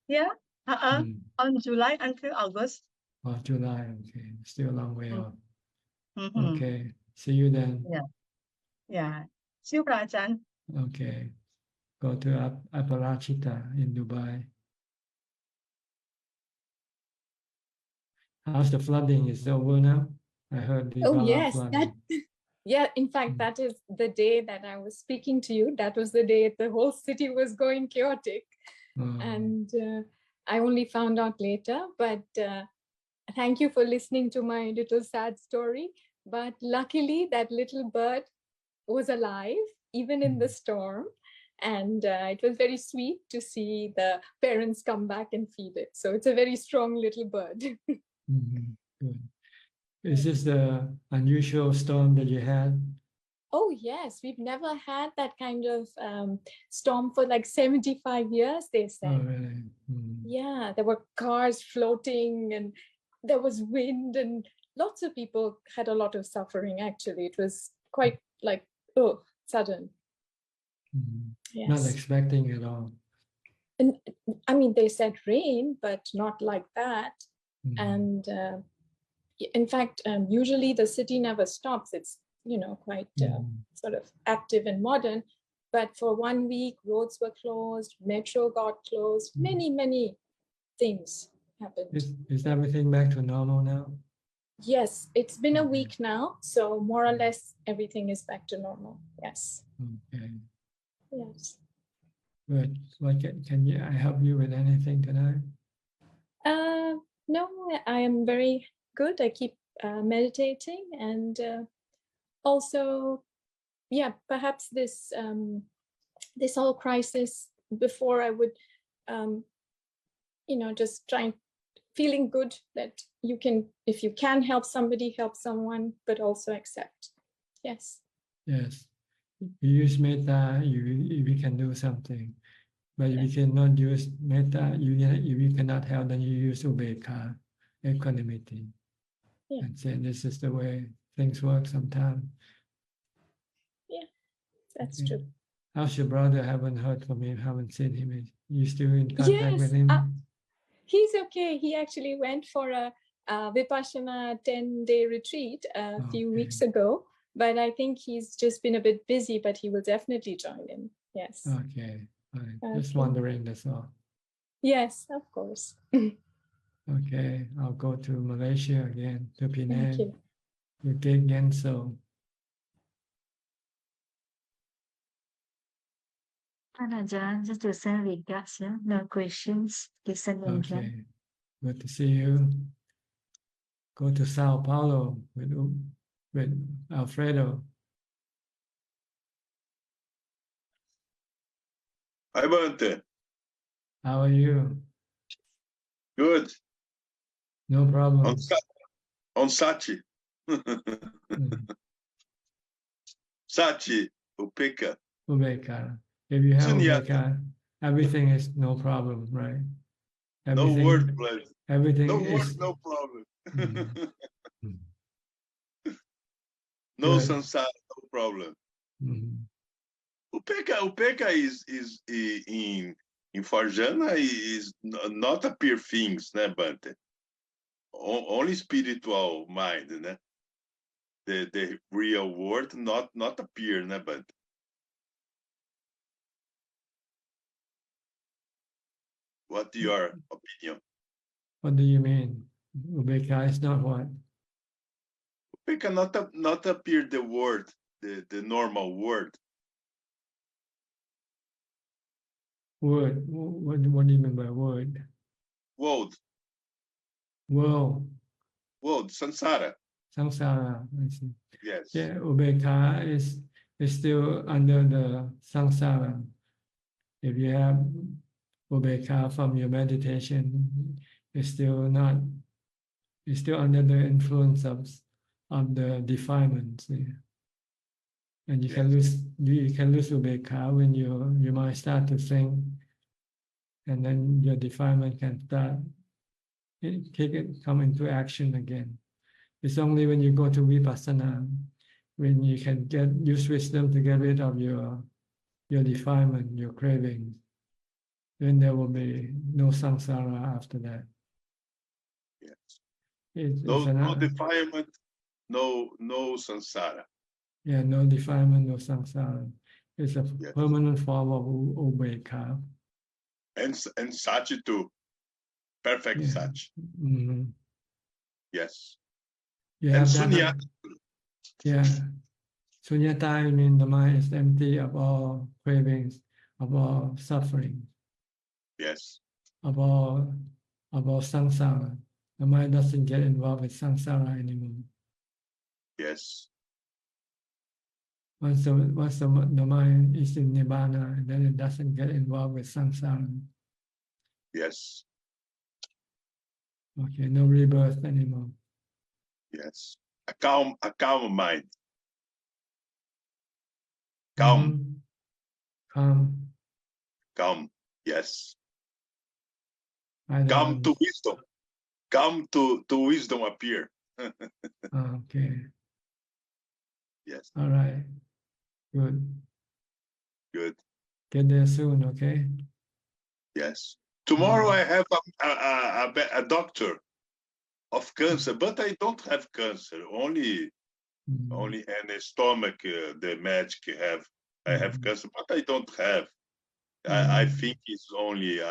Yeah. On July until August. Oh, July. Okay. Still a long way off. Okay. See you then. Yeah. Yeah. See you, Ajahn. Okay. Go to Aparachita in Dubai. How's the flooding? Is it over now? I heard the flooding. Yeah, in fact, that is the day that I was speaking to you. That was the day the whole city was going chaotic. And I only found out later, but thank you for listening to my little sad story. But luckily, that little bird was alive, even in the storm. And it was very sweet to see the parents come back and feed it. So it's a very strong little bird. Good. Is this the unusual storm that you had? Oh, yes. We've never had that kind of storm for like 75 years, they said. Oh, really? Yeah, there were cars floating and there was wind and lots of people had a lot of suffering, actually. It was quite like, oh, sudden. Yes. Not expecting it all. And I mean, they said rain, but not like that. And in fact, usually the city never stops. It's, quite sort of active and modern. But for 1 week, roads were closed, metro got closed, many things happened. Is everything back to normal now? Yes, it's been a week now. So more or less everything is back to normal. Yes. Okay. Yes. Good. Well, can I help you with anything tonight? No, I am very good. I keep meditating and also, yeah, perhaps this this whole crisis, before I would, just feeling good that you can, if you can help somebody, help someone, but also accept. Yes. Yes. You use metta, if you can do something. But if you cannot use metta, if you cannot help, then you use ubekha, equanimity. Yeah. And say this is the way things work sometimes. Yeah, that's true. How's your brother? Haven't heard from him, haven't seen him. You still in contact with Yes, him? he's okay. He actually went for a Vipassana 10-day retreat a few weeks ago, but I think he's just been a bit busy, but he will definitely join in. Yes. Okay, fine. Just Okay. wondering, that's all. Yes, of course. Okay, I'll go to Malaysia again, to Penang. Thank you. You get again, so. Ajahn, just to send regards, yeah? No questions. Listening. Okay, good to see you. Go to Sao Paulo with Alfredo. Hi, Bante. How are you? Good. No problem. On Sachi. Sachi, Upeka. Ubeka. If you have Sunyata. Ubeka, everything is no problem, right? No Everything, word, please. everything No is word, no problem. Mm. No Good. samsara, no problem. Mhm. Upeka is in Farjana is not appear things, né, Bante? Only spiritual mind, né? The real world not appear, né, Bante? What your opinion? What do you mean? Ubeka is not what? Upeka not appear the word, the normal word. Word. What do you mean by word? World, World. samsara. Samsara. I see. Yes. Yeah, Ubeka is still under the samsara. If you have Ubeka from your meditation, it's still under the influence of the defilements. Yeah. And you can lose Ubeka when your mind start to think, and then your defilement can start come into action again. It's only when you go to Vipassana, when you can use wisdom to get rid of your defilement, your cravings, then there will be no samsara after that. Yes. No defilement, no samsara. Yeah, no defilement, no samsara. It's a permanent form of ubeka. And Sachi too. Perfect Sachi. Mm-hmm. Yes. You and have Sunyata. Yeah. Sunyata, I mean the mind is empty of all cravings, of all suffering. Yes. Of all samsara. The mind doesn't get involved with samsara anymore. Yes. Once the mind is in nibbana, then it doesn't get involved with samsara. Yes. Okay, no rebirth anymore. Yes. A calm mind. Calm. Calm. Calm. Yes. I Come to wisdom. Come to wisdom appear. Okay. Yes. All right. Good. Good. Get there soon, okay? Yes. Tomorrow I have a doctor of cancer, but I don't have cancer. Only in the stomach the magic have. I have cancer, but I don't have. I think it's only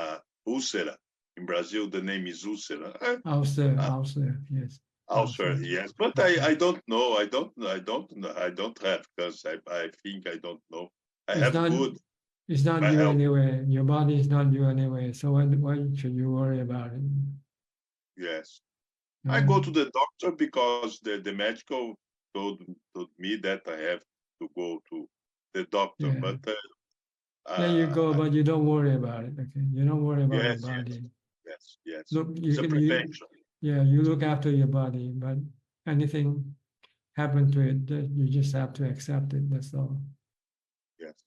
ulcer. In Brazil, the name is ulcer. Ulcer, yes. Ulcer, yes. But I don't know. I don't have cancer. I think I don't know. I have good. It's not you anyway. Your body is not you anyway. So why should you worry about it? Yes. I go to the doctor because the medical told me that I have to go to the doctor. Yeah. But There you go, but you don't worry about it. Okay, you don't worry about your yes, body. yes. Look, It's a protection. yeah, you look after your body, but anything happen to it, that you just have to accept it. That's all. Yes.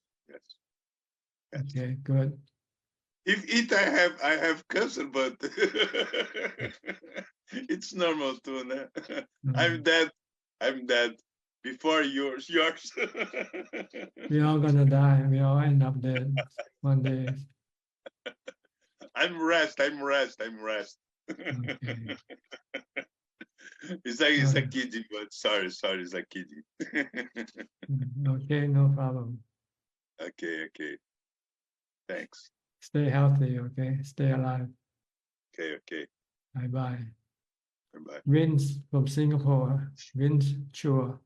Okay, good. If I have cancer, but it's normal too. No? I'm dead before yours. We all gonna die. We all end up dead one day. I'm rest. Okay. It's a kiddie, but sorry, it's a kiddie. Okay, no problem. Okay. Thanks. Stay healthy, okay? Stay alive. Okay. Bye-bye. Bye-bye. Vince from Singapore. Vince Chua.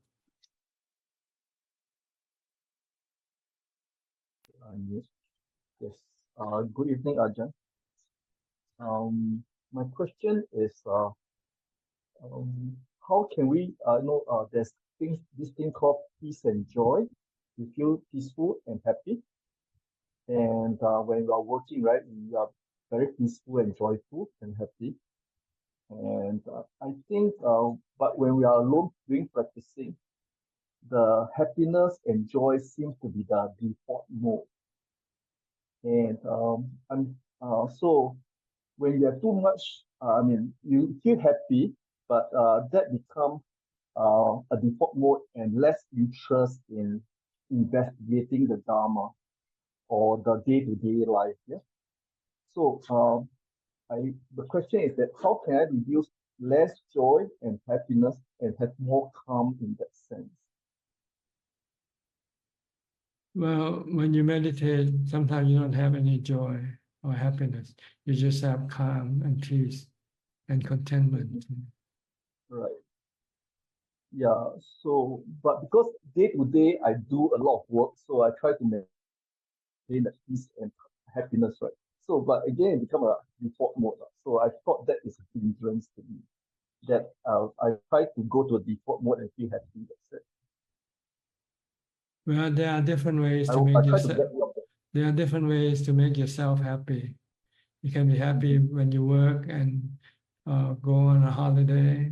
Yes. Good evening, Ajahn. My question is, how can we there's this thing called peace and joy. We feel peaceful and happy. And when we are working, right, we are very peaceful and joyful and happy. And I think, but when we are alone doing practicing, the happiness and joy seems to be the default mode. And so when you have too much, you feel happy, but that becomes a default mode and less interest in investigating the Dhamma or the day-to-day life. Yeah. So the question is that how can I reduce less joy and happiness and have more calm in that sense? Well, when you meditate, sometimes you don't have any joy or happiness. You just have calm and peace and contentment. Right. Yeah. So, but because day to day I do a lot of work, so I try to maintain that peace and happiness, right? So, but again, it becomes a default mode. So I thought that is a hindrance to me. That I try to go to a default mode and feel happy. That's it. Well, there are different ways to make yourself. There are different ways to make yourself happy. You can be happy when you work and go on a holiday,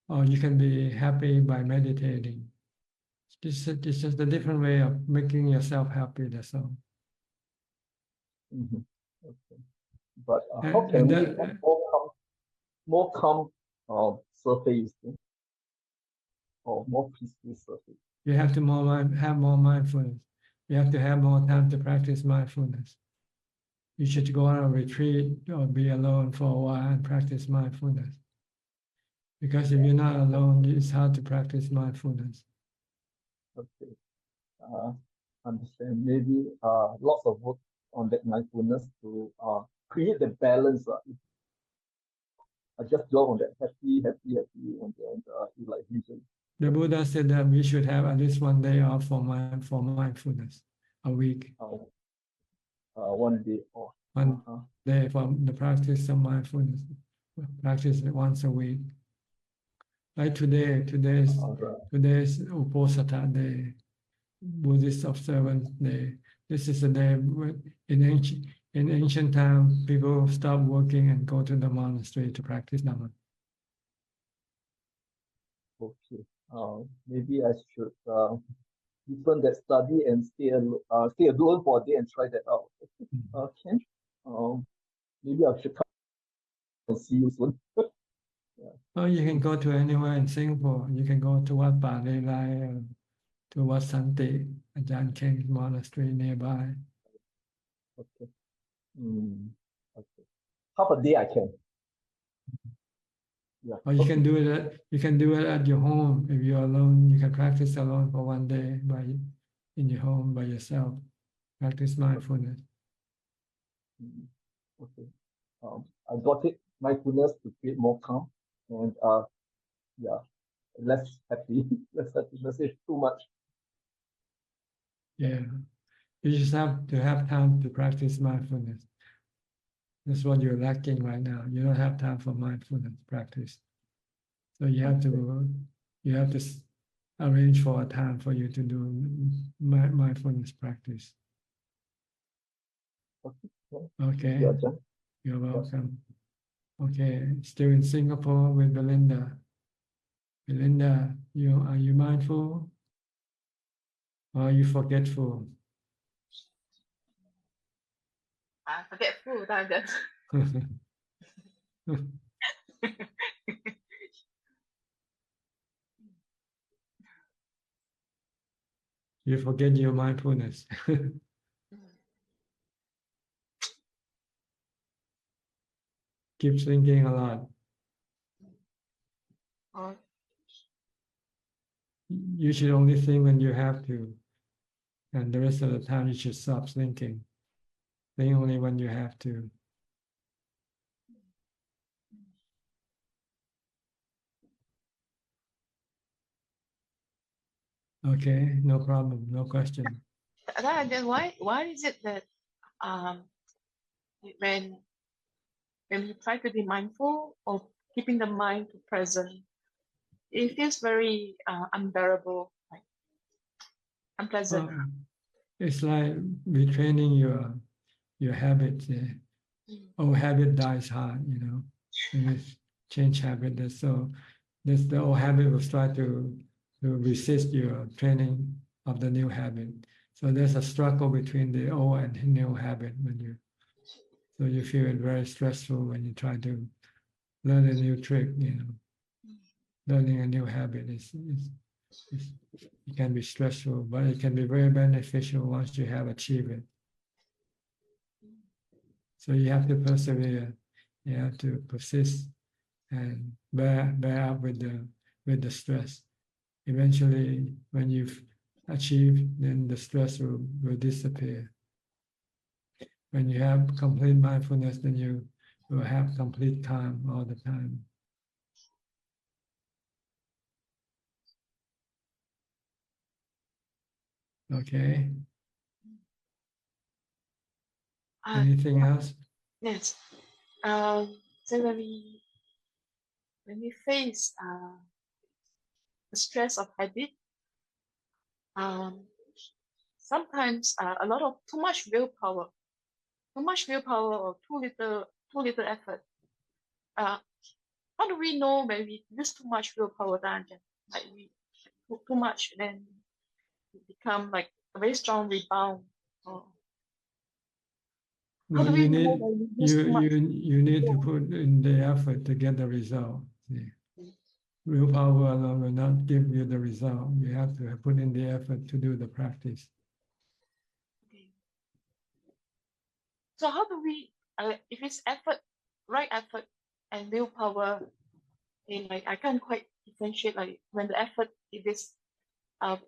or you can be happy by meditating. It's just a different way of making yourself happy. That's all. Okay. But how can we have more calm surface or more peaceful surface? You have to have more mindfulness. You have to have more time to practice mindfulness. You should go on a retreat or be alone for a while and practice mindfulness. Because if you're not alone, it's hard to practice mindfulness. Okay. Understand. Maybe lots of work on that mindfulness to create the balance. I just dwell on that happy, and then you like usually. The Buddha said that we should have at least one day off for mindfulness a week. 1 day off. One day for the practice of mindfulness. Practice it once a week. Like today's Uposatha Day, Buddhist observance day. This is a day in ancient time, people stop working and go to the monastery to practice Dhamma. Okay. Maybe I should deepen that study and stay alone for a day and try that out. Okay. Maybe I should come and see you soon. Oh, you can go to anywhere in Singapore. You can go to Wat Yannasangwararam, to Wat Santi, Ajahn King's monastery nearby. Okay. Okay. Half a day I can. Yeah. Or you can do it at your home. If you're alone, you can practice alone for 1 day in your home by yourself. Practice mindfulness. Okay. I got it. Mindfulness to create more calm and less happy. Less happiness is too much. Yeah. You just have to have time to practice mindfulness. That's what you're lacking right now. You don't have time for mindfulness practice. So you have to arrange for a time for you to do mindfulness practice. Okay. Yeah. Okay. Thank you, Ajahn. You're welcome. Okay, still in Singapore with Belinda. Belinda, are you mindful? Or are you forgetful? Forgetful, Ajahn. You forget your mindfulness. Keep thinking a lot. You should only think when you have to. And the rest of the time you should stop thinking. Think only when you have to. Okay, no problem, no question. Then why is it that when we try to be mindful of keeping the mind to present, it feels very unbearable, like unpleasant. It's like retraining your habits. Old habit dies hard, When you change habit, the old habit will start to resist your training of the new habit. So there's a struggle between the old and new habit so you feel it very stressful when you try to learn a new trick, Learning a new habit it can be stressful, but it can be very beneficial once you have achieved it. So you have to persevere, you have to persist and bear up with the stress. Eventually, when you've achieved, then the stress will disappear. When you have complete mindfulness, then you will have complete calm all the time. Okay. Anything else? Yes. So when we face the stress of habit, sometimes a lot of too much willpower or too little effort. How do we know when we use too much willpower, Ajahn? Like we too much, then it become like a very strong rebound. Well, you need to put in the effort to get the result. Willpower alone will not give you the result. You have to put in the effort to do the practice. Okay. So how do we, if it's right effort and willpower, I can't quite differentiate when the effort, if it's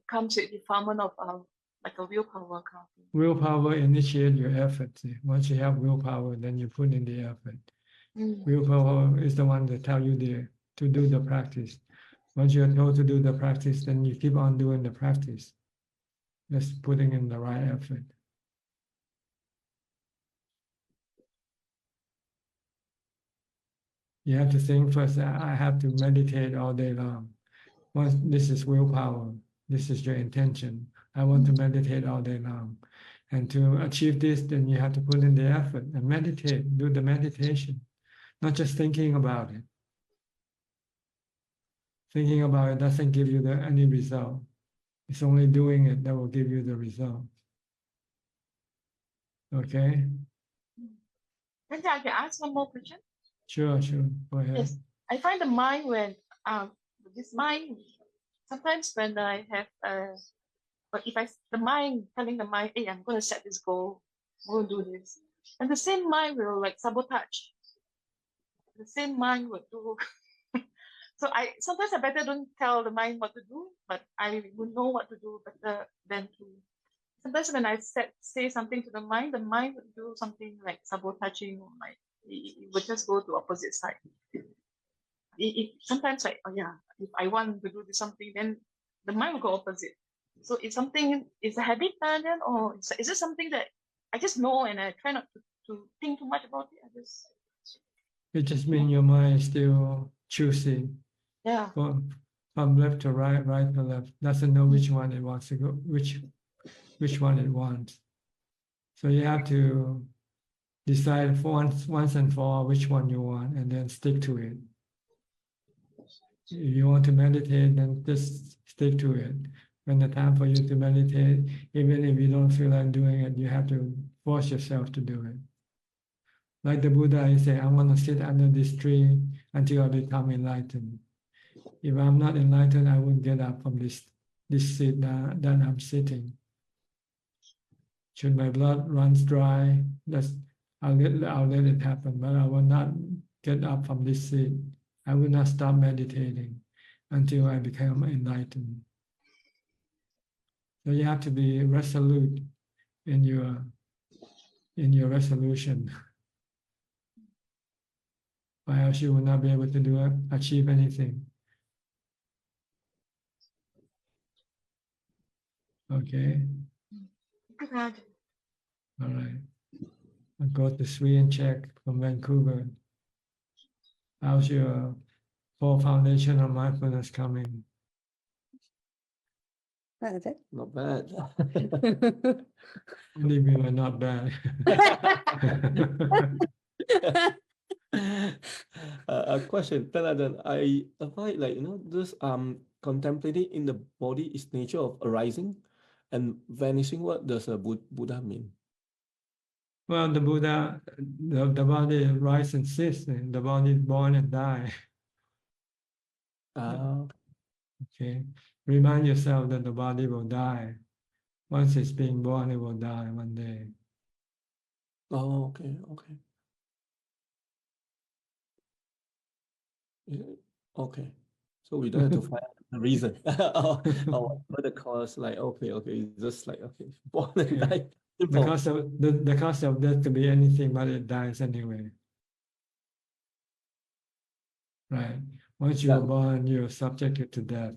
comes with defilement of like a willpower kind of thing. Willpower initiate your effort. Once you have willpower, then you put in the effort. Willpower is the one that tell you to do the practice. Once you're told to do the practice, then you keep on doing the practice. Just putting in the right effort. You have to think first, I have to meditate all day long. Once this is willpower, this is your intention. I want to meditate all day long. And to achieve this, then you have to put in the effort and meditate, do the meditation, not just thinking about it. Thinking about it doesn't give you any result. It's only doing it that will give you the result. Okay? Then I can ask one more question. Sure. Go ahead. Yes. I find the mind this mind, sometimes when I have the mind telling the mind, hey, I'm going to set this goal, I'm going to do this. And the same mind will sabotage. The same mind will do. So sometimes I better don't tell the mind what to do, but I will know what to do better than to. Sometimes when I say something to the mind would do something like sabotaging, or it would just go to opposite side. Sometimes if I want to do something, then the mind will go opposite. So it's a habit then, or is it something that I just know and I try not to think too much about it? It just means your mind is still choosing. Yeah. From left to right, right to left. Doesn't know which one it wants to go, which one it wants. So you have to decide for once and for all which one you want, and then stick to it. If you want to meditate, then just stick to it. When the time for you to meditate, even if you don't feel like doing it, you have to force yourself to do it. Like the Buddha, he said, I'm going to sit under this tree until I become enlightened. If I'm not enlightened, I won't get up from this seat that I'm sitting. Should my blood runs dry, I'll let it happen, but I will not get up from this seat. I will not stop meditating until I become enlightened. So you have to be resolute in your resolution. Or else you will not be able to achieve anything. Okay. All right. I'll go to Sri and check from Vancouver. How's your full foundation of mindfulness coming? Not bad. Only we were not bad. A question, Ajahn, I find like this contemplating in the body is nature of arising and vanishing. What does a Buddha mean? Well, the Buddha, the body rise and cease, and the body is born and die. Okay. Remind yourself that the body will die. Once it's being born, it will die one day. Oh, okay, okay. Yeah, okay. So we don't have to find the reason or what the cause. Like, okay, it's just like, okay, born and Yeah. die. The cause of death could be anything, but it dies anyway. Right. Once you are born, you are subjected to death.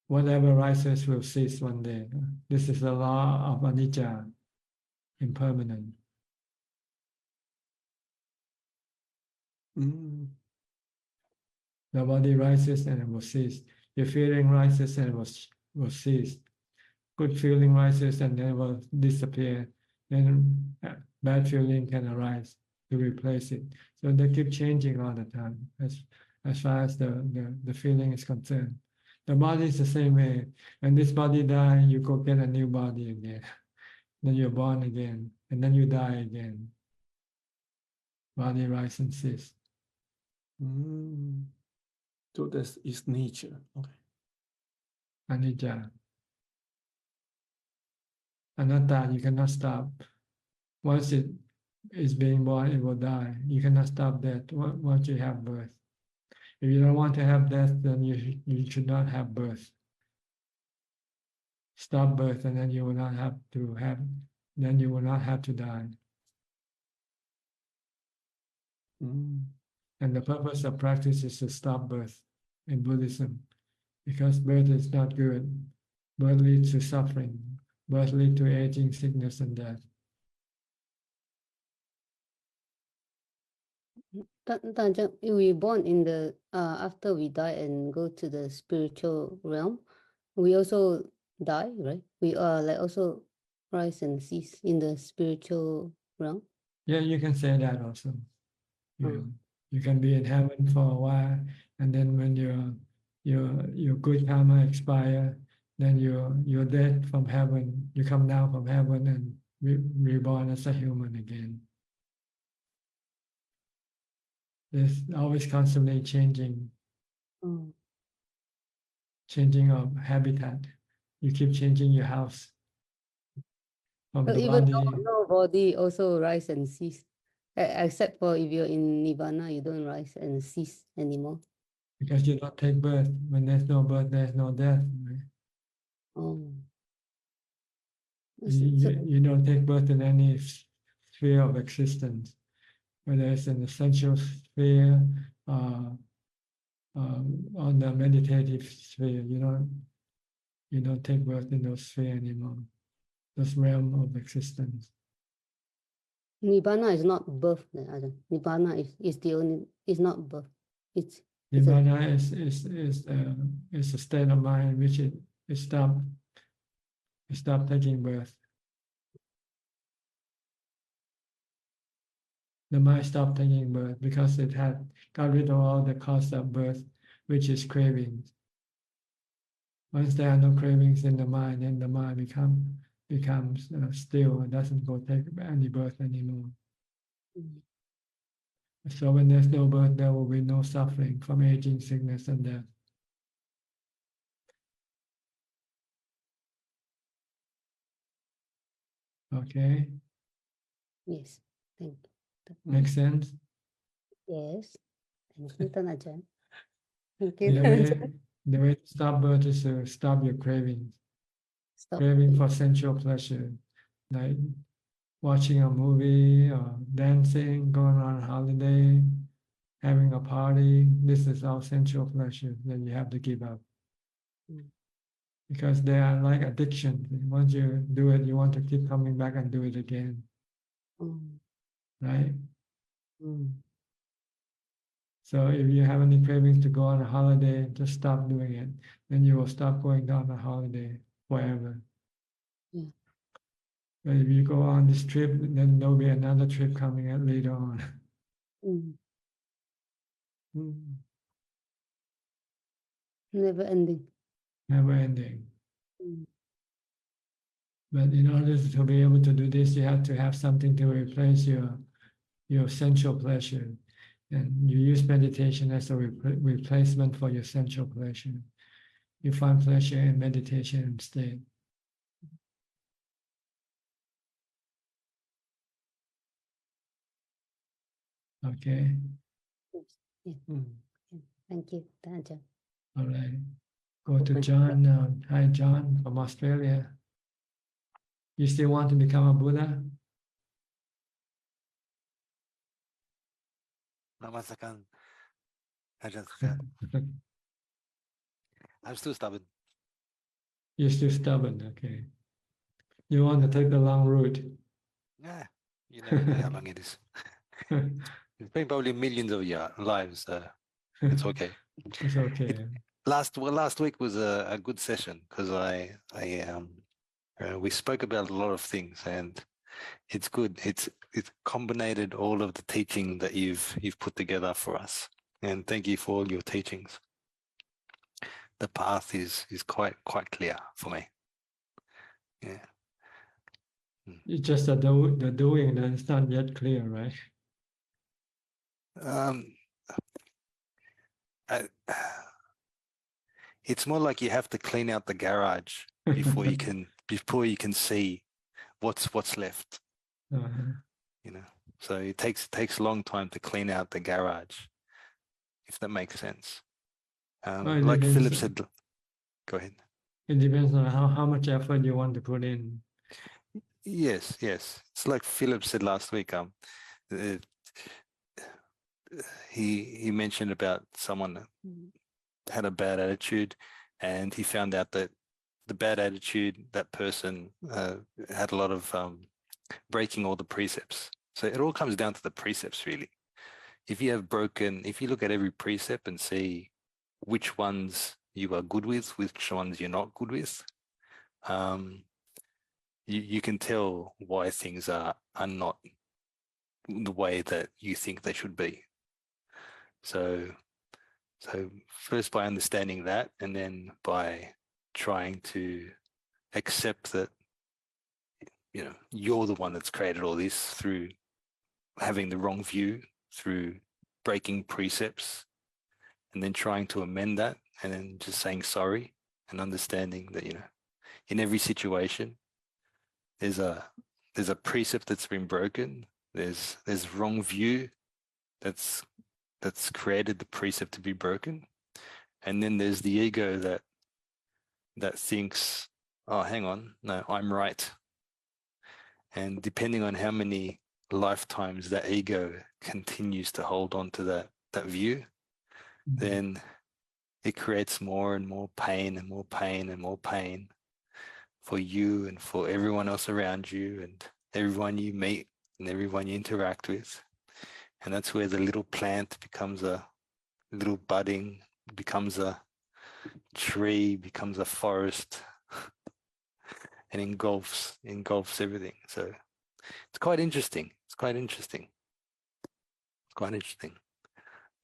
Whatever rises will cease one day. This is the law of anicca, impermanent. The body rises and it will cease. Your feeling rises and it will cease. Good feeling rises and then it will disappear. Then bad feeling can arise to replace it. So they keep changing all the time as far as the feeling is concerned. The body is the same way. When this body dies, you go get a new body again. Then you're born again, and then you die again. Body rise and cease. So that is nature. Okay. Anicca. Anatta, you cannot stop. Once it is being born, it will die. You cannot stop that once you have birth. If you don't want to have death, then you should not have birth. Stop birth, and then you will not have to die. And the purpose of practice is to stop birth in Buddhism, because birth is not good. Birth leads to suffering. Birth leads to aging, sickness, and death. We born in the after we die and go to the spiritual realm, we also die, right? We are like also rise and cease in the spiritual realm. Yeah, you can say that also. You can be in heaven for a while, and then when your good karma expire, then you're dead from heaven. You come down from heaven and reborn as a human again. There's always constantly changing of habitat. You keep changing your house. From So the even body, no body also rise and cease, except for if you're in Nirvana, you don't rise and cease anymore. because you don't take birth. When there's no birth, there's no death. Right? Oh. You don't take birth in any sphere of existence, whether it's in the sensual sphere, on the meditative sphere. You don't take birth in those sphere anymore. This realm of existence. Nibbana is not birth. Nibbana is not birth. It's Nirvana is a state of mind in which it stopped taking birth. the mind stopped taking birth because it had got rid of all the cause of birth, which is cravings. Once there are no cravings in the mind, then the mind becomes still and doesn't go take any birth anymore. So when there's no birth, there will be no suffering from aging, sickness, and death. Okay, Yes, thank you. make sense? Yes, thank you, Ajahn. Thank The you, Ajahn. way to stop birth is to stop your cravings. Stop. Craving for sensual pleasure, like watching a movie or dancing, going on a holiday, having a party. This is all sensual pleasure that you have to give up. Because they are like addiction. Once you do it, you want to keep coming back and do it again. Right? So if you have any cravings to go on a holiday, just stop doing it. Then you will stop going on a holiday forever. But if you go on this trip, then there'll be another trip coming out later on. Never ending. Never ending. But in order to be able to do this, you have to have something to replace your sensual pleasure. And you use meditation as a replacement for your sensual pleasure. You find pleasure in meditation instead. Okay. Thank you, Ajahn. All right. Go to John now. Hi, John from Australia. You still want to become a Buddha? Namaskaram, Ajahn Suchart. I'm still stubborn. You're still stubborn, okay. You want to take the long route. Yeah, you never know how long it is. It's been probably millions of lives, so it's okay. It's okay. Last week was a good session because we spoke about a lot of things, and it's good. It's combined all of the teaching that you've put together for us, and thank you for all your teachings. The path is quite clear for me. Yeah. It's just the doing that is not yet clear, right? It's more like you have to clean out the garage before you can see what's left. You know, so it takes a long time to clean out the garage, if that makes sense. Like Philip said, go ahead. It depends on how much effort you want to put in. Yes. It's like Philip said last week. He mentioned about someone that had a bad attitude, and he found out that the bad attitude, that person had a lot of breaking all the precepts. So it all comes down to the precepts, really. If you look at every precept and see which ones you are good with, which ones you're not good with, you can tell why things are not the way that you think they should be. So first by understanding that, and then by trying to accept that, you know, you're the one that's created all this through having the wrong view, through breaking precepts, and then trying to amend that, and then just saying sorry and understanding that, you know, in every situation, there's a precept that's been broken. There's wrong view that's created the precept to be broken, and then there's the ego that thinks, oh, hang on, no, I'm right. And depending on how many lifetimes that ego continues to hold on to that view, then it creates more and more pain and more pain and more pain for you and for everyone else around you and everyone you meet and everyone you interact with. And that's where the little plant becomes a little budding, becomes a tree, becomes a forest, and engulfs everything. So it's quite interesting. quite interesting.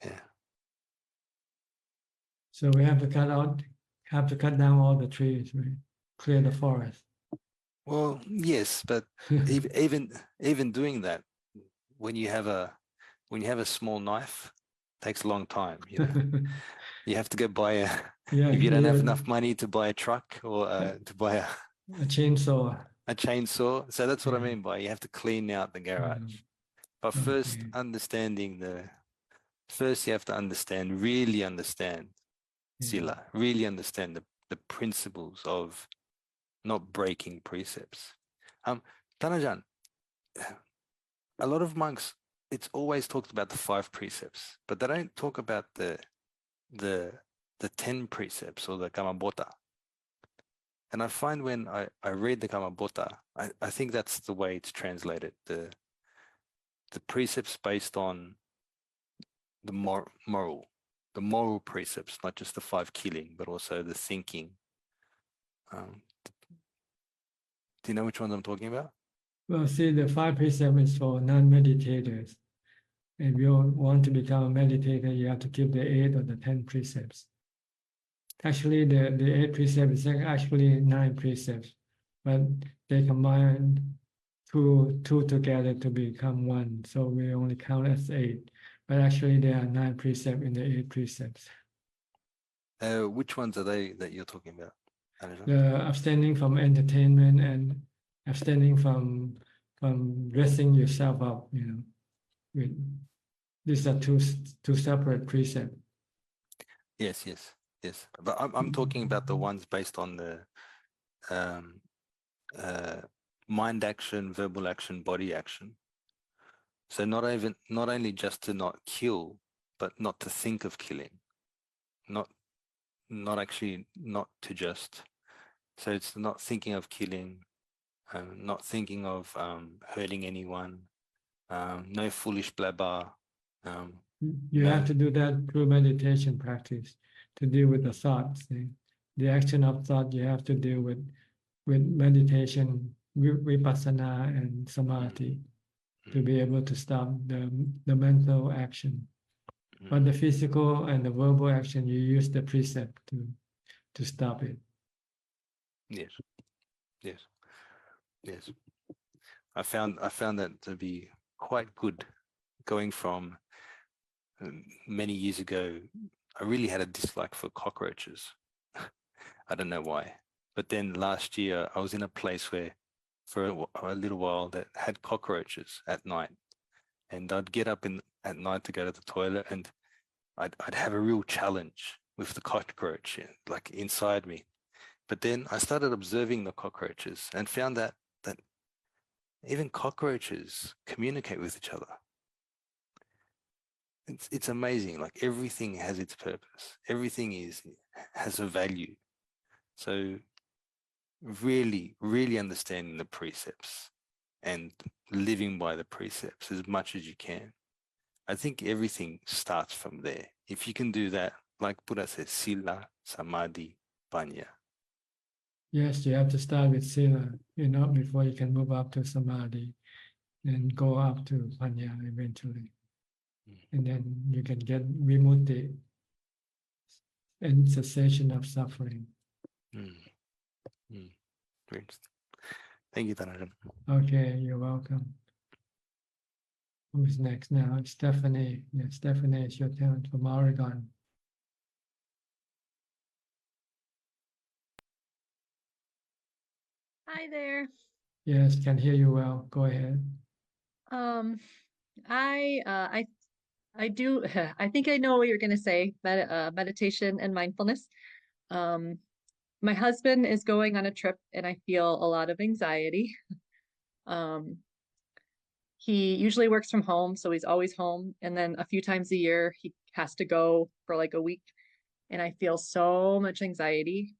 Yeah. So we have to cut down all the trees, right? Clear the forest. Well, yes, but even doing that, when you have a small knife, takes a long time. You know, you have to go buy a. Yeah, if you don't have yeah. enough money to buy a truck or to buy A chainsaw. a chainsaw, so that's what I mean by you have to clean out the garage. But first, first you have to really understand sila, really understand the principles of not breaking precepts. Tanajan, a lot of monks, it's always talked about the 5 precepts, but they don't talk about the 10 precepts or the Kamabota. And I find when I read the Kamabota, I think that's the way it's translated. The precepts based on the moral precepts, not just the 5 killing, but also the thinking. Do you know which ones I'm talking about? Well, see, the 5 precepts is for non-meditators. If you want to become a meditator, you have to keep the 8 or the 10 precepts. Actually, the 8 precepts is actually 9 precepts, but they combine two together to become 1. So we only count as 8. But actually, there are 9 precepts in the 8 precepts. Which ones are they that you're talking about? The abstaining from entertainment and abstaining from dressing yourself up, you know. These are two separate precepts. Yes. But I'm talking about the ones based on the mind action, verbal action, body action. So not only just to not kill, but not to think of killing. Not to just. So it's not thinking of killing, not thinking of hurting anyone, no foolish blabber. You have to do that through meditation practice to deal with the thoughts. The action of thought you have to deal with meditation, vipassana, and samadhi to be able to stop the mental action. But the physical and the verbal action, you use the precept to stop it. Yes. I found that to be quite good. Going from many years ago, I really had a dislike for cockroaches. I don't know why. But then last year, I was in a place where for a little while that had cockroaches at night. And I'd get up at night to go to the toilet, and I'd have a real challenge with the cockroach like inside me. But then I started observing the cockroaches and found that even cockroaches communicate with each other. It's amazing. Like everything has its purpose. Everything has a value. So really, really understanding the precepts and living by the precepts as much as you can. I think everything starts from there. If you can do that, like Buddha says, sila, samadhi, panya. Yes, you have to start with sila, before you can move up to samadhi and go up to panya eventually. And then you can get vimutti and cessation of suffering. Great. Thank you, Tanajan. Okay, you're welcome. Who's next now? Stephanie. Yeah, Stephanie, it's your turn from Oregon. Hi there. Yes, can hear you well. Go ahead. I do. I think I know what you're going to say. Meditation and mindfulness. My husband is going on a trip, and I feel a lot of anxiety. He usually works from home, so he's always home. And then a few times a year, he has to go for like a week, and I feel so much anxiety.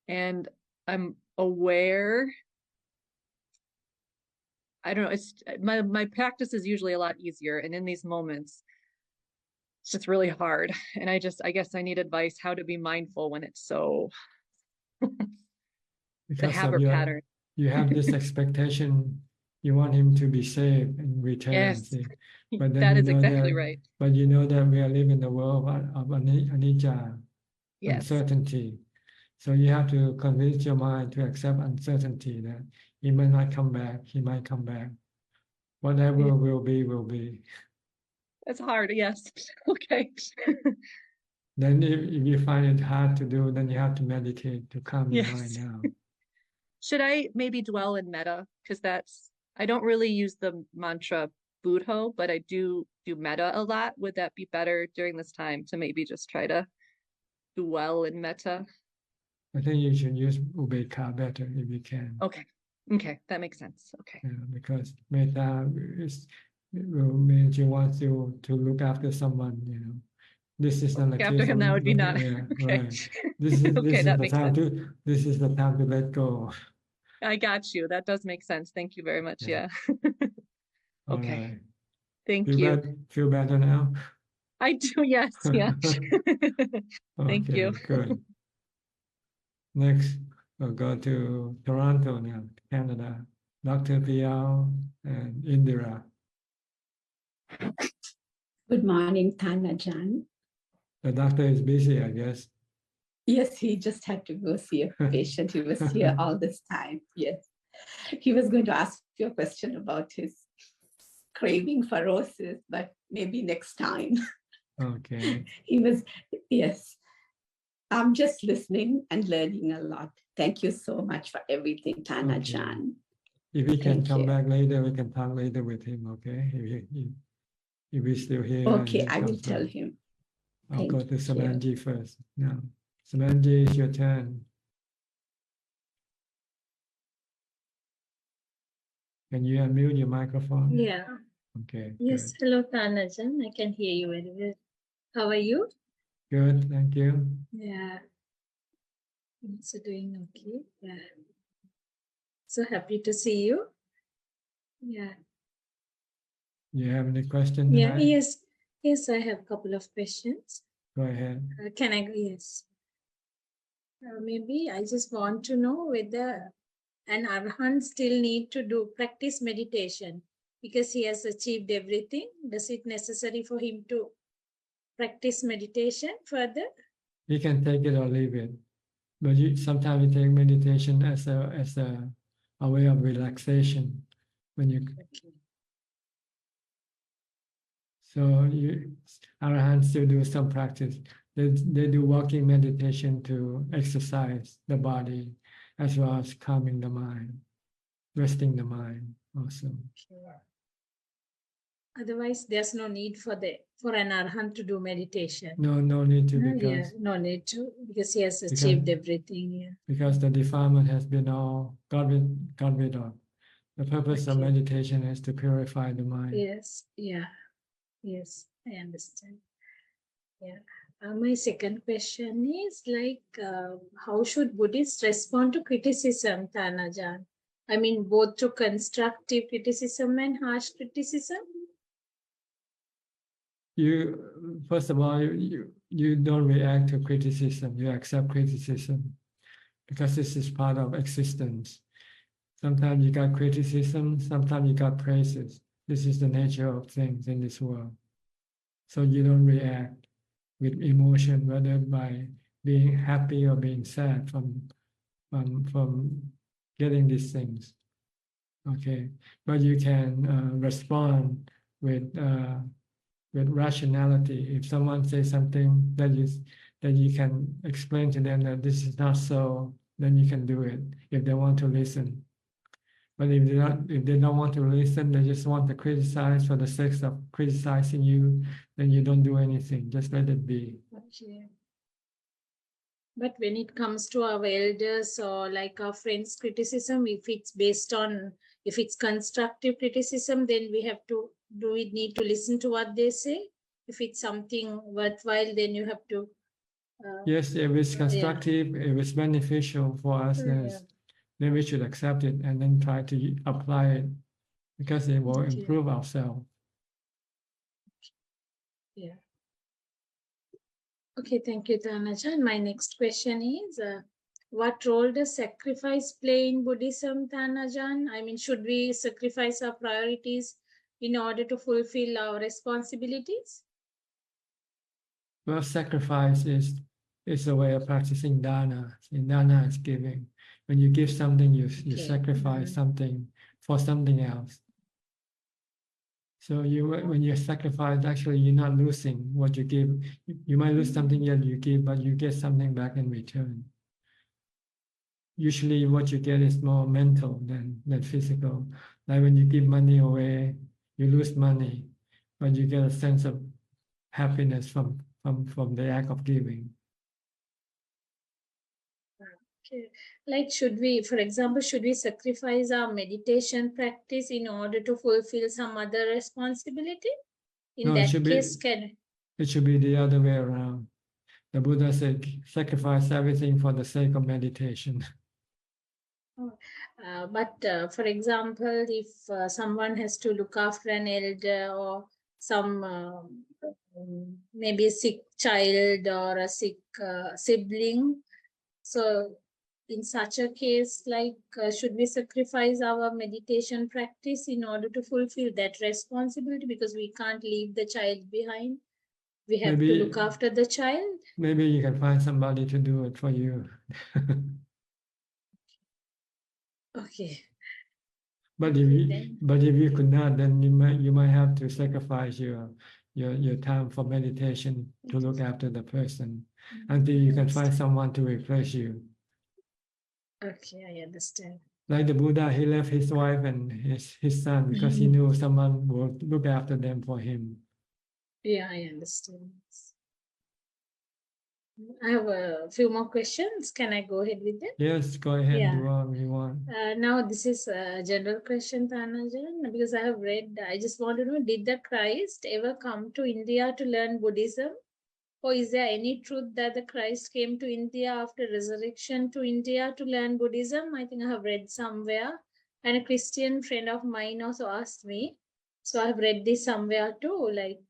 And I'm aware. I don't know. It's my practice is usually a lot easier, and in these moments, it's just really hard. And I guess I need advice how to be mindful when it's so the habit pattern. You have this expectation. You want him to be safe and return. Yes. See? But then That you is know exactly that, right. but you know that we are living in the world of anicca, Yes. uncertainty. So you have to convince your mind to accept uncertainty that he might not come back, he might come back. Whatever Yeah. will be, will be. That's hard. Yes. Okay. Then if you find it hard to do, then you have to meditate to calm your mind Yes. down. Should I maybe dwell in metta? Because I don't really use the mantra Buddho, but I do metta a lot. Would that be better during this time to maybe just try to dwell in metta? I think you should use ubekkha better if you can. Okay. Okay. That makes sense. Okay. Yeah, because metta means you want to look after someone, you know. This is not the Look case after him, of that would be looking, not. yeah, Okay. right. This is Okay, that makes sense. this is the time to let go. I got you. That does make sense. Thank you very much. Yeah. Yeah. All Okay. right. Thank you. Feel better now? I do. Yes. Yeah. Thank Okay, you. good. Next, we'll go to Toronto now, Canada. Dr. Piao and Indira. Good morning, Ajahn. The doctor is busy, I guess. Yes, he just had to go see a patient. He was here all this time. Yes. He was going to ask you a question about his craving for roses, but maybe next time. Okay. Yes. I'm just listening and learning a lot. Thank you so much for everything, Ajahn. If he can Thank come you. back later, we can talk later with him, okay? If he's still here. and Okay, he I will comes tell back. him. I'll go Thank to you. Samanji first. Now, Samanji, it's your turn. Can you unmute your microphone? Yeah. Okay, Yes. Hello, Ajahn. I can hear you very well. How are you? good. Thank you. Yeah. I'm also doing okay. Yeah. So happy to see you. Yeah. You have any questions Yeah. tonight? Yes. Yes, I have a couple of questions. Go ahead. Can I go? Yes. Maybe I just want to know whether an arahant still need to practice meditation because he has achieved everything. Does it necessary for him to practice meditation further? You can take it or leave it. But sometimes you take meditation as a way of relaxation. When you arahants still do some practice. They do walking meditation to exercise the body as well as calming the mind, resting the mind also. Otherwise, there's no need for an arahant to do meditation. No need to Yeah, no need to because he has achieved everything. Yeah. Because the defilement has been all got rid of. The purpose of meditation is to purify the mind. Yes. Yeah. Yes, I understand. Yeah. My second question is how should Buddhists respond to criticism, Ajahn? I mean, both to constructive criticism and harsh criticism. First of all, you don't react to criticism. You accept criticism because this is part of existence. Sometimes you got criticism, sometimes you got praises. This is the nature of things in this world. So you don't react with emotion, whether by being happy or being sad from getting these things. Okay, but you can respond with rationality. If someone says something that you can explain to them that this is not so, then you can do it if they want to listen. But if they don't want to listen, they just want to criticize for the sake of criticizing you, then you don't do anything. Just let it be. Okay. But when it comes to our elders or like our friends' criticism, if it's constructive criticism, then we need to listen to what they say? If it's something worthwhile, then you have to. Yes, if it's constructive, if it's beneficial for us, then we should accept it and then try to apply it because it will improve ourselves. Yeah. Okay, thank you, Ajahn. My next question is, what role does sacrifice play in Buddhism, Ajahn? I mean, should we sacrifice our priorities in order to fulfill our responsibilities? Well, sacrifice is a way of practicing dana. And dana is giving. When you give something, you Okay. sacrifice something for something else. So when you sacrifice, actually you're not losing what you give. You might lose something that you give, but you get something back in return. Usually what you get is more mental than physical. Like when you give money away, you lose money, but you get a sense of happiness from the act of giving. Okay. Like, should we, for example, should we sacrifice our meditation practice in order to fulfill some other responsibility? In No, that case, it should be the other way around. The Buddha said, sacrifice everything for the sake of meditation. But for example, if someone has to look after an elder or some maybe a sick child or a sick sibling, so in such a case, like, should we sacrifice our meditation practice in order to fulfill that responsibility, because we can't leave the child behind? We have to look after the child. Maybe you can find somebody to do it for you. Okay. But if you could not, then you might have to sacrifice your time for meditation to look after the person until you can find someone to replace you. Okay, I understand. Like the Buddha, he left his wife and his son because he knew someone would look after them for him. Yeah, I understand. I have a few more questions. Can I go ahead with them? Yes, go ahead, Yeah. do whatever you want. Now, this is a general question, Ajahn, because I have read, I just want to know, did the Christ ever come to India to learn Buddhism? Or is there any truth that the Christ came to India after resurrection to India to learn Buddhism? I think I have read somewhere. And a Christian friend of mine also asked me. So I have read this somewhere too. Like,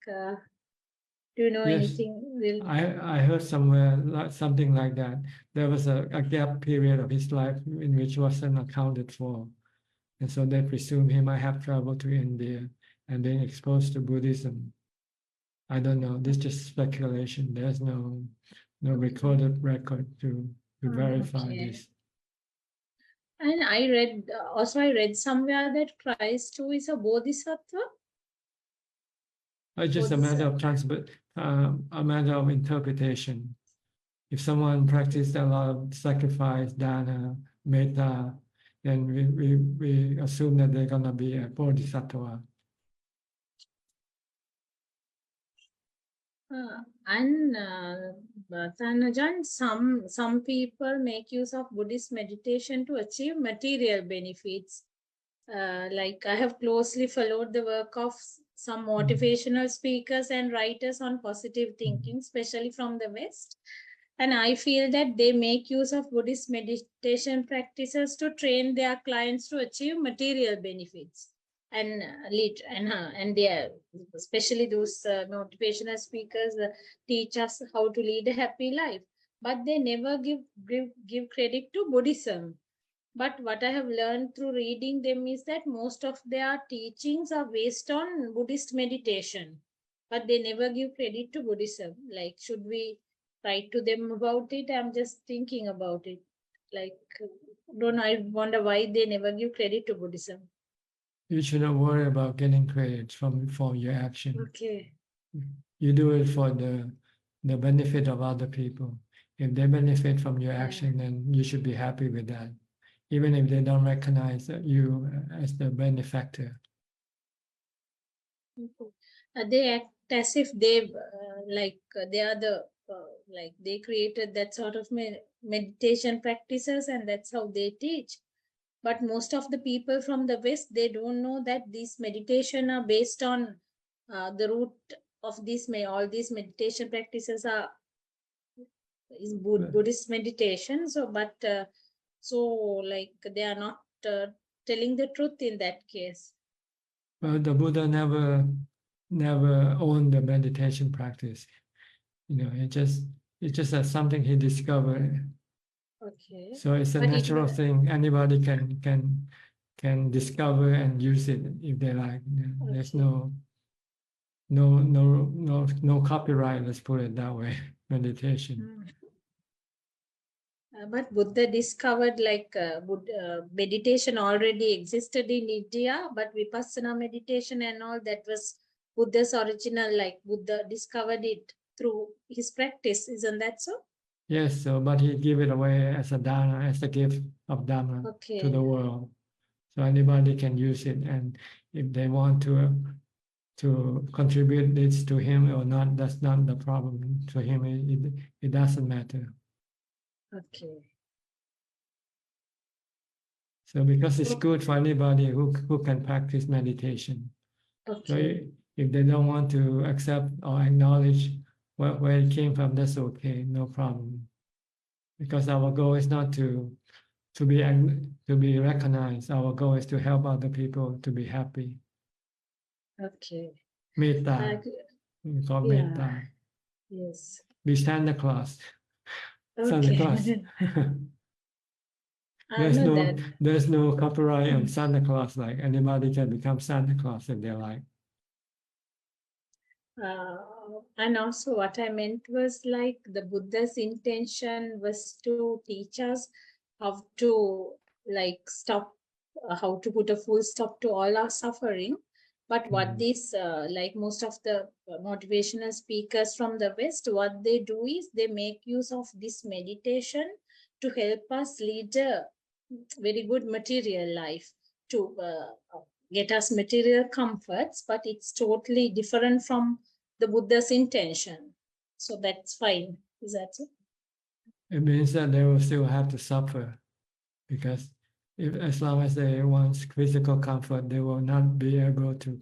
do you know anything? I heard somewhere something like that. There was a gap period of his life in which wasn't accounted for. And so they presume he might have traveled to India and been exposed to Buddhism. I don't know. This is just speculation. There's no recorded record to verify this. And I read somewhere that Christ too is a bodhisattva. It's just a matter of interpretation. If someone practiced a lot of sacrifice, dana, metta, then we assume that they're gonna be a bodhisattva. And Ajahn, some people make use of Buddhist meditation to achieve material benefits. Like, I have closely followed the work of some motivational speakers and writers on positive thinking, especially from the West. And I feel that they make use of Buddhist meditation practices to train their clients to achieve material benefits. And they are, especially those motivational speakers, teach us how to lead a happy life. But they never give credit to Buddhism. But what I have learned through reading them is that most of their teachings are based on Buddhist meditation, but they never give credit to Buddhism. Like, should we write to them about it? I'm just thinking about it. Like, I wonder why they never give credit to Buddhism. You shouldn't worry about getting credit from your action. Okay. You do it for the benefit of other people. If they benefit from your action, then you should be happy with that, even if they don't recognize you as the benefactor. They act as if they they are the they created that sort of meditation practices, and that's how they teach. But most of the people from the West, they don't know that these meditation are based on the root of all these meditation practices is Buddhist meditation. So, but they are not telling the truth in that case. Well, the Buddha never owned the meditation practice. It just as something he discovered. Okay. So it's a natural thing. Anybody can can discover and use it if they like. There's Okay. no copyright, let's put it that way. Meditation. But Buddha discovered like meditation already existed in India, but Vipassana meditation and all that was Buddha's original, like Buddha discovered it through his practice. Isn't that so? Yes, so but he gave it away as a dana, as a gift of Dhamma to the Okay. world. So anybody can use it, and if they want to contribute this to him or not, that's not the problem. To him, it doesn't matter. Okay. So because it's good for anybody who can practice meditation. So Okay. if they don't want to accept or acknowledge where it came from, that's okay, no problem. Because our goal is not to be recognized. Our goal is to help other people to be happy. Okay. Metta. We call Yeah. metta. Yes. Be Santa Claus. Santa Okay. Claus. I know that. There's no copyright on Santa Claus. Like anybody can become Santa Claus if they like. And also what I meant was like the Buddha's intention was to teach us how to like stop, how to put a full stop to all our suffering. But what these, like most of the motivational speakers from the West, what they do is they make use of this meditation to help us lead a very good material life, to get us material comforts, but it's totally different from the Buddha's intention. So that's fine. Is that so? It means that they will still have to suffer, because as long as they want physical comfort, they will not be able to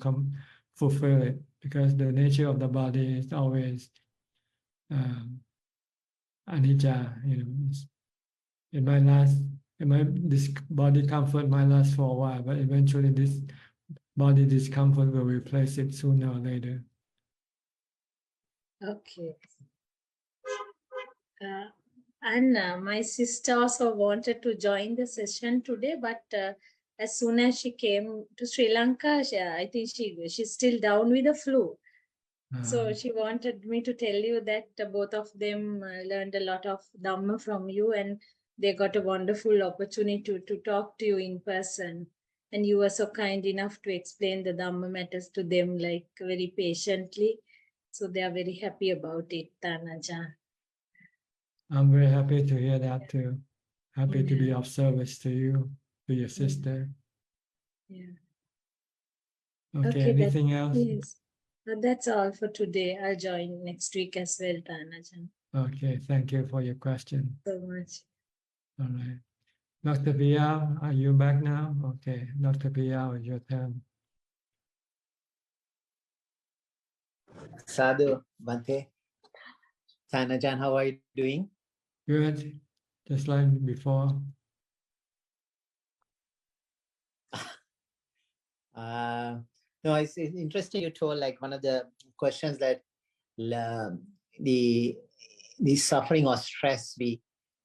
fulfill it, because the nature of the body is always anicca. It might last. This body comfort might last for a while, but eventually this body discomfort will replace it sooner or later. Okay. And my sister also wanted to join the session today, but as soon as she came to Sri Lanka, I think she's still down with the flu. So she wanted me to tell you that both of them learned a lot of Dhamma from you, and they got a wonderful opportunity to talk to you in person. And you were so kind enough to explain the Dhamma matters to them like very patiently. So they are very happy about it, Ajahn. I'm very happy to hear that too. Happy to be of service to you, to your sister. Yeah. Okay, anything else? Yes. That's all for today. I'll join next week as well, Ajahn. Okay, thank you for your question. So much. All right. Dr. Pia, are you back now? Okay, Dr. Pia, it's your turn. Sadhu, Bhante. Ajahn, how are you doing? Good, just like before. No, it's interesting you told like one of the questions that the suffering or stress we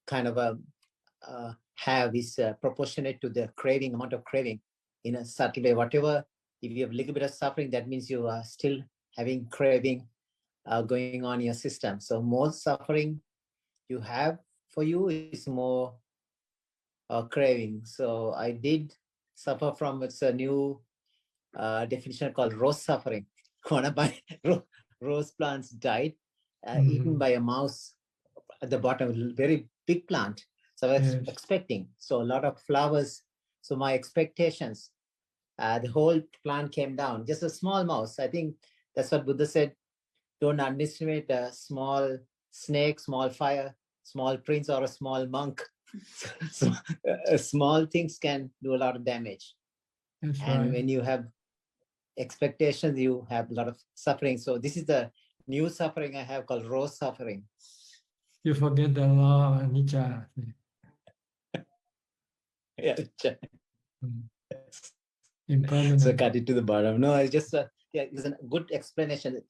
kind of have is proportionate to the craving, amount of craving in a subtle way. Whatever, if you have a little bit of suffering, that means you are still having craving going on in your system. So more suffering you have for you is more craving. So I did suffer from, it's a new definition called rose suffering. One of my rose plants died, eaten by a mouse at the bottom, very big plant. So I was expecting, so a lot of flowers. So my expectations, the whole plant came down, just a small mouse. I think that's what Buddha said, don't underestimate a small snake, small fire, small prince or a small monk. So small things can do a lot of damage. That's and right. when you have expectations, you have a lot of suffering. So this is the new suffering I have called rose suffering. You forget the law of anicca. Yeah. Impermanent. So cut it to the bottom. No, it's just yeah, it's a good explanation.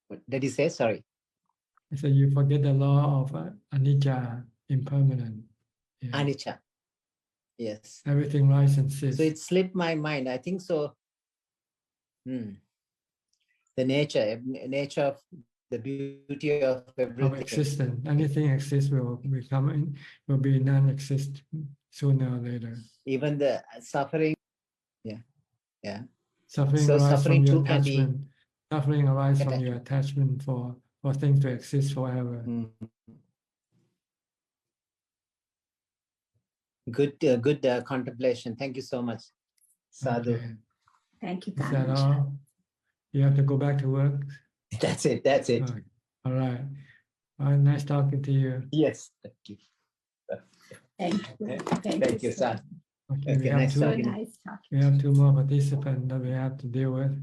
What did he say? Sorry. I said you forget the law of anicca, impermanent. Yeah. Anicca. Yes. Everything rises and ceases. So it slipped my mind. I think so. The nature of the beauty of everything. Of existence. Anything exists will be non-exist sooner or later. Even the suffering. Yeah. Suffering So arises suffering from your too can be attachment. Suffering arises from your attachment for things to exist forever. Good contemplation. Thank you so much. Sadhu. Okay. Thank you, Is that Dhamma. all? You have to go back to work? That's it. That's it. Okay. All right. Nice talking to you. Yes. Thank you. Thank you. Thank you, Sadhu. Okay, Okay, nice talking. We have two more participants that we have to deal with.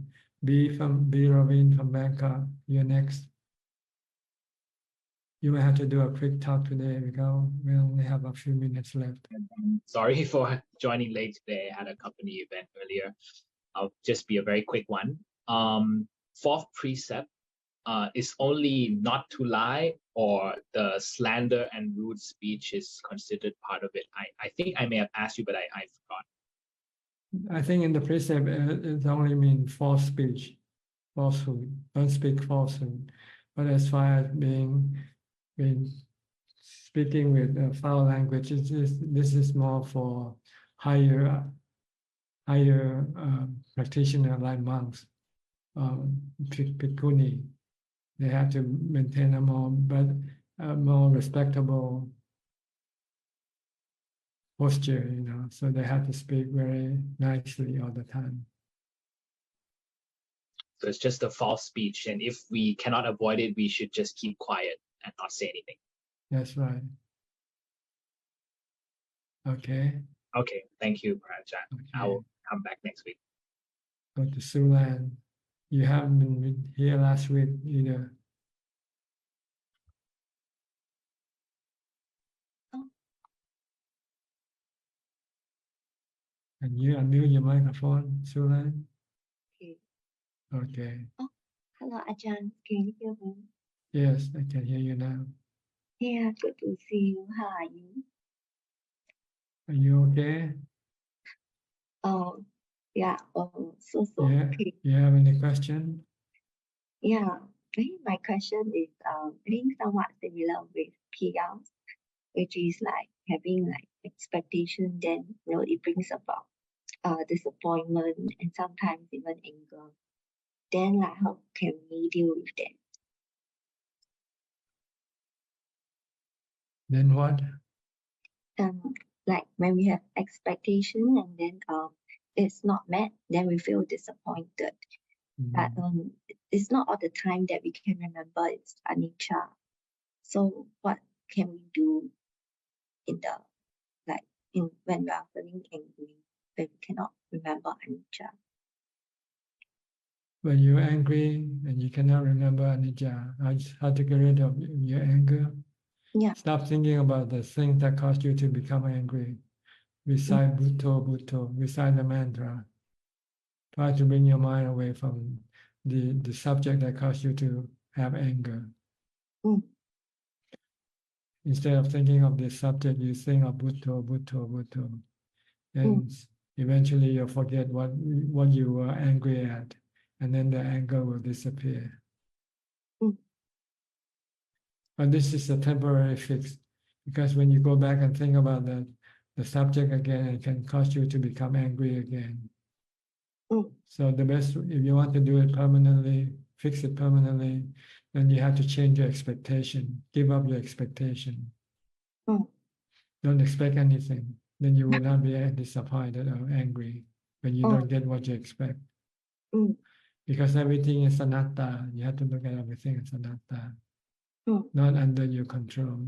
B Ravin from Bangkok. You're next. You may have to do a quick talk today because we only have a few minutes left. Sorry for joining late today. I had a company event earlier. I'll just be a very quick one. Fourth precept is only not to lie, or the slander and rude speech is considered part of it. I think I may have asked you, but I forgot. I think in the precept it only means false speech, falsehood. Don't speak falsehood. But as far as being speaking with foul language, this is more for higher practitioner like monks, bhikkhuni. They have to maintain a more respectable posture, so they have to speak very nicely all the time. So it's just a false speech, and if we cannot avoid it, we should just keep quiet and not say anything. That's right. Okay. Okay, thank you, Ajahn. Okay. I will come back next week. Go to Sulan. You haven't been here last week either. And you unmute your microphone, Sulan. Okay. Okay. Oh, hello, Ajahn. Can you hear me? Yes, I can hear you now. Yeah, good to see you. How are you? Are you okay? Oh, yeah. Oh, so Yeah. okay. You have any question? Yeah. I think my question is I think somewhat similar with Piya's, which is like having like expectation, then it brings about disappointment and sometimes even anger. Then like how can we deal with that? Then what? Like when we have expectation and then it's not met, then we feel disappointed. But it's not all the time that we can remember it's anicca. So what can we do in the when we are feeling angry, when we cannot remember anicca? When you're angry and you cannot remember anicca, how to get rid of your anger? Yeah. Stop thinking about the things that caused you to become angry. Recite Bhutto, Bhutto, recite the mantra. Try to bring your mind away from the subject that caused you to have anger. Instead of thinking of the subject, you think of Bhutto, Bhutto, Bhutto. And eventually you'll forget what you were angry at, and then the anger will disappear. But this is a temporary fix, because when you go back and think about the subject again, it can cause you to become angry again. So the best, if you want to do it permanently, fix it permanently, then you have to change your expectation, give up your expectation. Don't expect anything. Then you will not be disappointed or angry when you don't get what you expect. Because everything is anatta. You have to look at everything as anatta. Not under your control.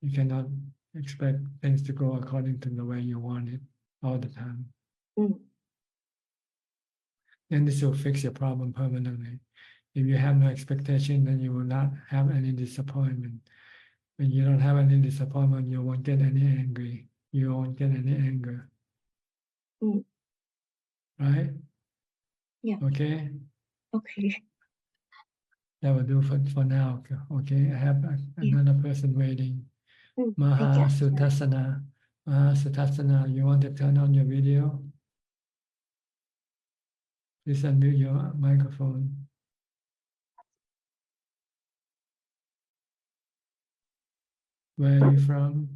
You cannot expect things to go according to the way you want it all the time. Then this will fix your problem permanently. If you have no expectation, then you will not have any disappointment. When you don't have any disappointment, you won't get any angry. You won't get any anger. Right? Yeah. Okay? Okay. That will do for now. Okay, I have another person waiting. Maha Sutasana. Sutasana, you want to turn on your video? Please unmute your microphone. Where are you from?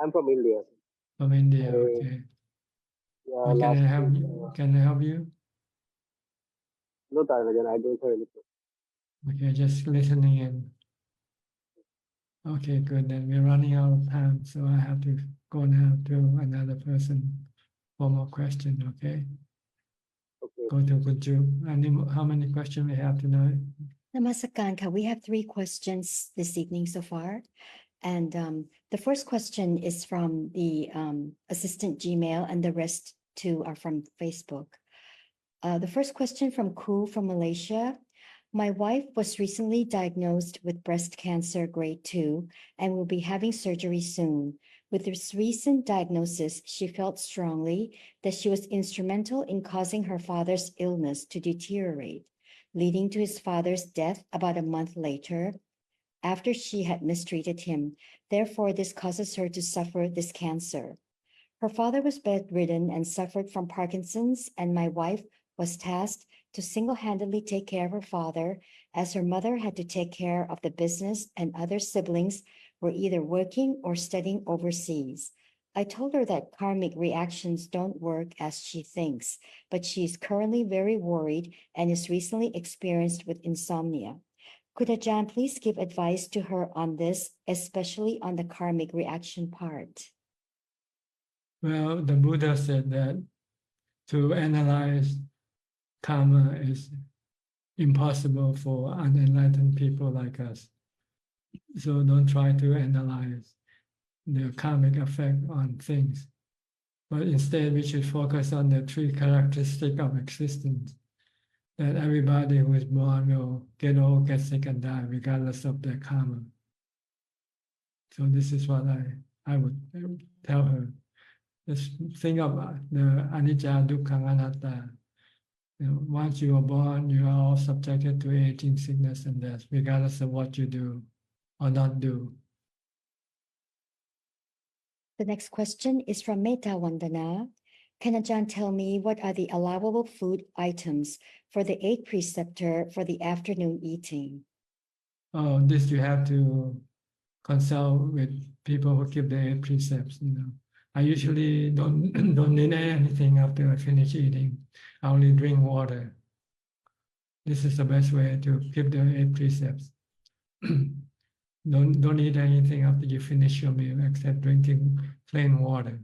I'm from India. From India, okay. Yeah, And can I last help week, you? Can I help you? no, Tarajan, I don't have anything. Okay, just listening in. Okay, good. Then we're running out of time, so I have to go now to another person for more question. Okay. Go to Kunju. How many questions we have tonight? Namaskaran. We have 3 questions this evening so far. And the first question is from the assistant Gmail, and the rest 2 are from Facebook. The first question from Ku from Malaysia. My wife was recently diagnosed with breast cancer grade 2 and will be having surgery soon. With this recent diagnosis, she felt strongly that she was instrumental in causing her father's illness to deteriorate, leading to his father's death about a month later, after she had mistreated him. Therefore, this causes her to suffer this cancer. Her father was bedridden and suffered from Parkinson's, and my wife was tasked to single-handedly take care of her father, as her mother had to take care of the business and other siblings were either working or studying overseas. I told her that karmic reactions don't work as she thinks, but she is currently very worried and is recently experienced with insomnia. Could Ajahn please give advice to her on this, especially on the karmic reaction part? Well, the Buddha said that to analyze karma is impossible for unenlightened people like us. So don't try to analyze the karmic effect on things, but instead we should focus on the 3 characteristics of existence, that everybody who is born will get old, get sick, and die, regardless of their karma. So this is what I would tell her. Just think of the anicca, dukkha, anatta. Once you are born, you are all subjected to aging, sickness, and death, regardless of what you do or not do. The next question is from Meta Vandana. Can Ajahn tell me what are the allowable food items for the 8th preceptor for the afternoon eating? Oh, this you have to consult with people who keep the 8 precepts. I usually don't need anything after I finish eating. I only drink water. This is the best way to keep the 8 precepts. Don't eat anything after you finish your meal except drinking plain water.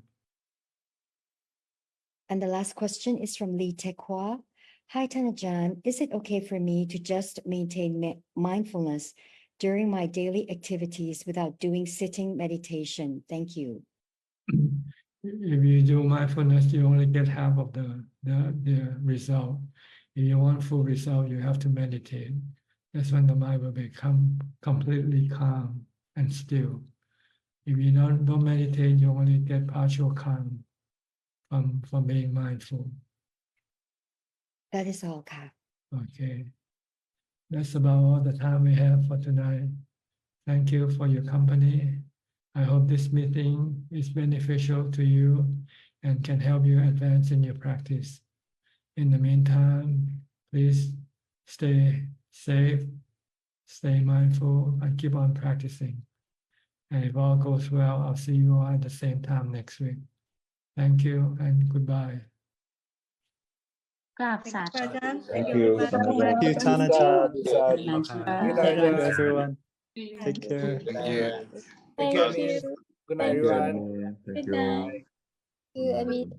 And the last question is from Lee Tekwa. Hi, Tanajan. Is it okay for me to just maintain mindfulness during my daily activities without doing sitting meditation? Thank you. If you do mindfulness, you only get half of the result. If you want full result, you have to meditate. That's when the mind will become completely calm and still. If you don't meditate, you only get partial calm from being mindful. That is all, Ka. Okay. That's about all the time we have for tonight. Thank you for your company. I hope this meeting is beneficial to you and can help you advance in your practice. In the meantime, please stay safe, stay mindful, and keep on practicing. And if all goes well, I'll see you all at the same time next week. Thank you and goodbye. Thank you. Thank you, Tanajan. Thank you, everyone. Take care. Thank you. Thank you. Good night, Thank you, everyone. Admin. Thank Good you. night.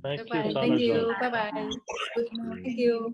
Thank you, Bye-bye. Thank you. Bye-bye. Good night. Thank you.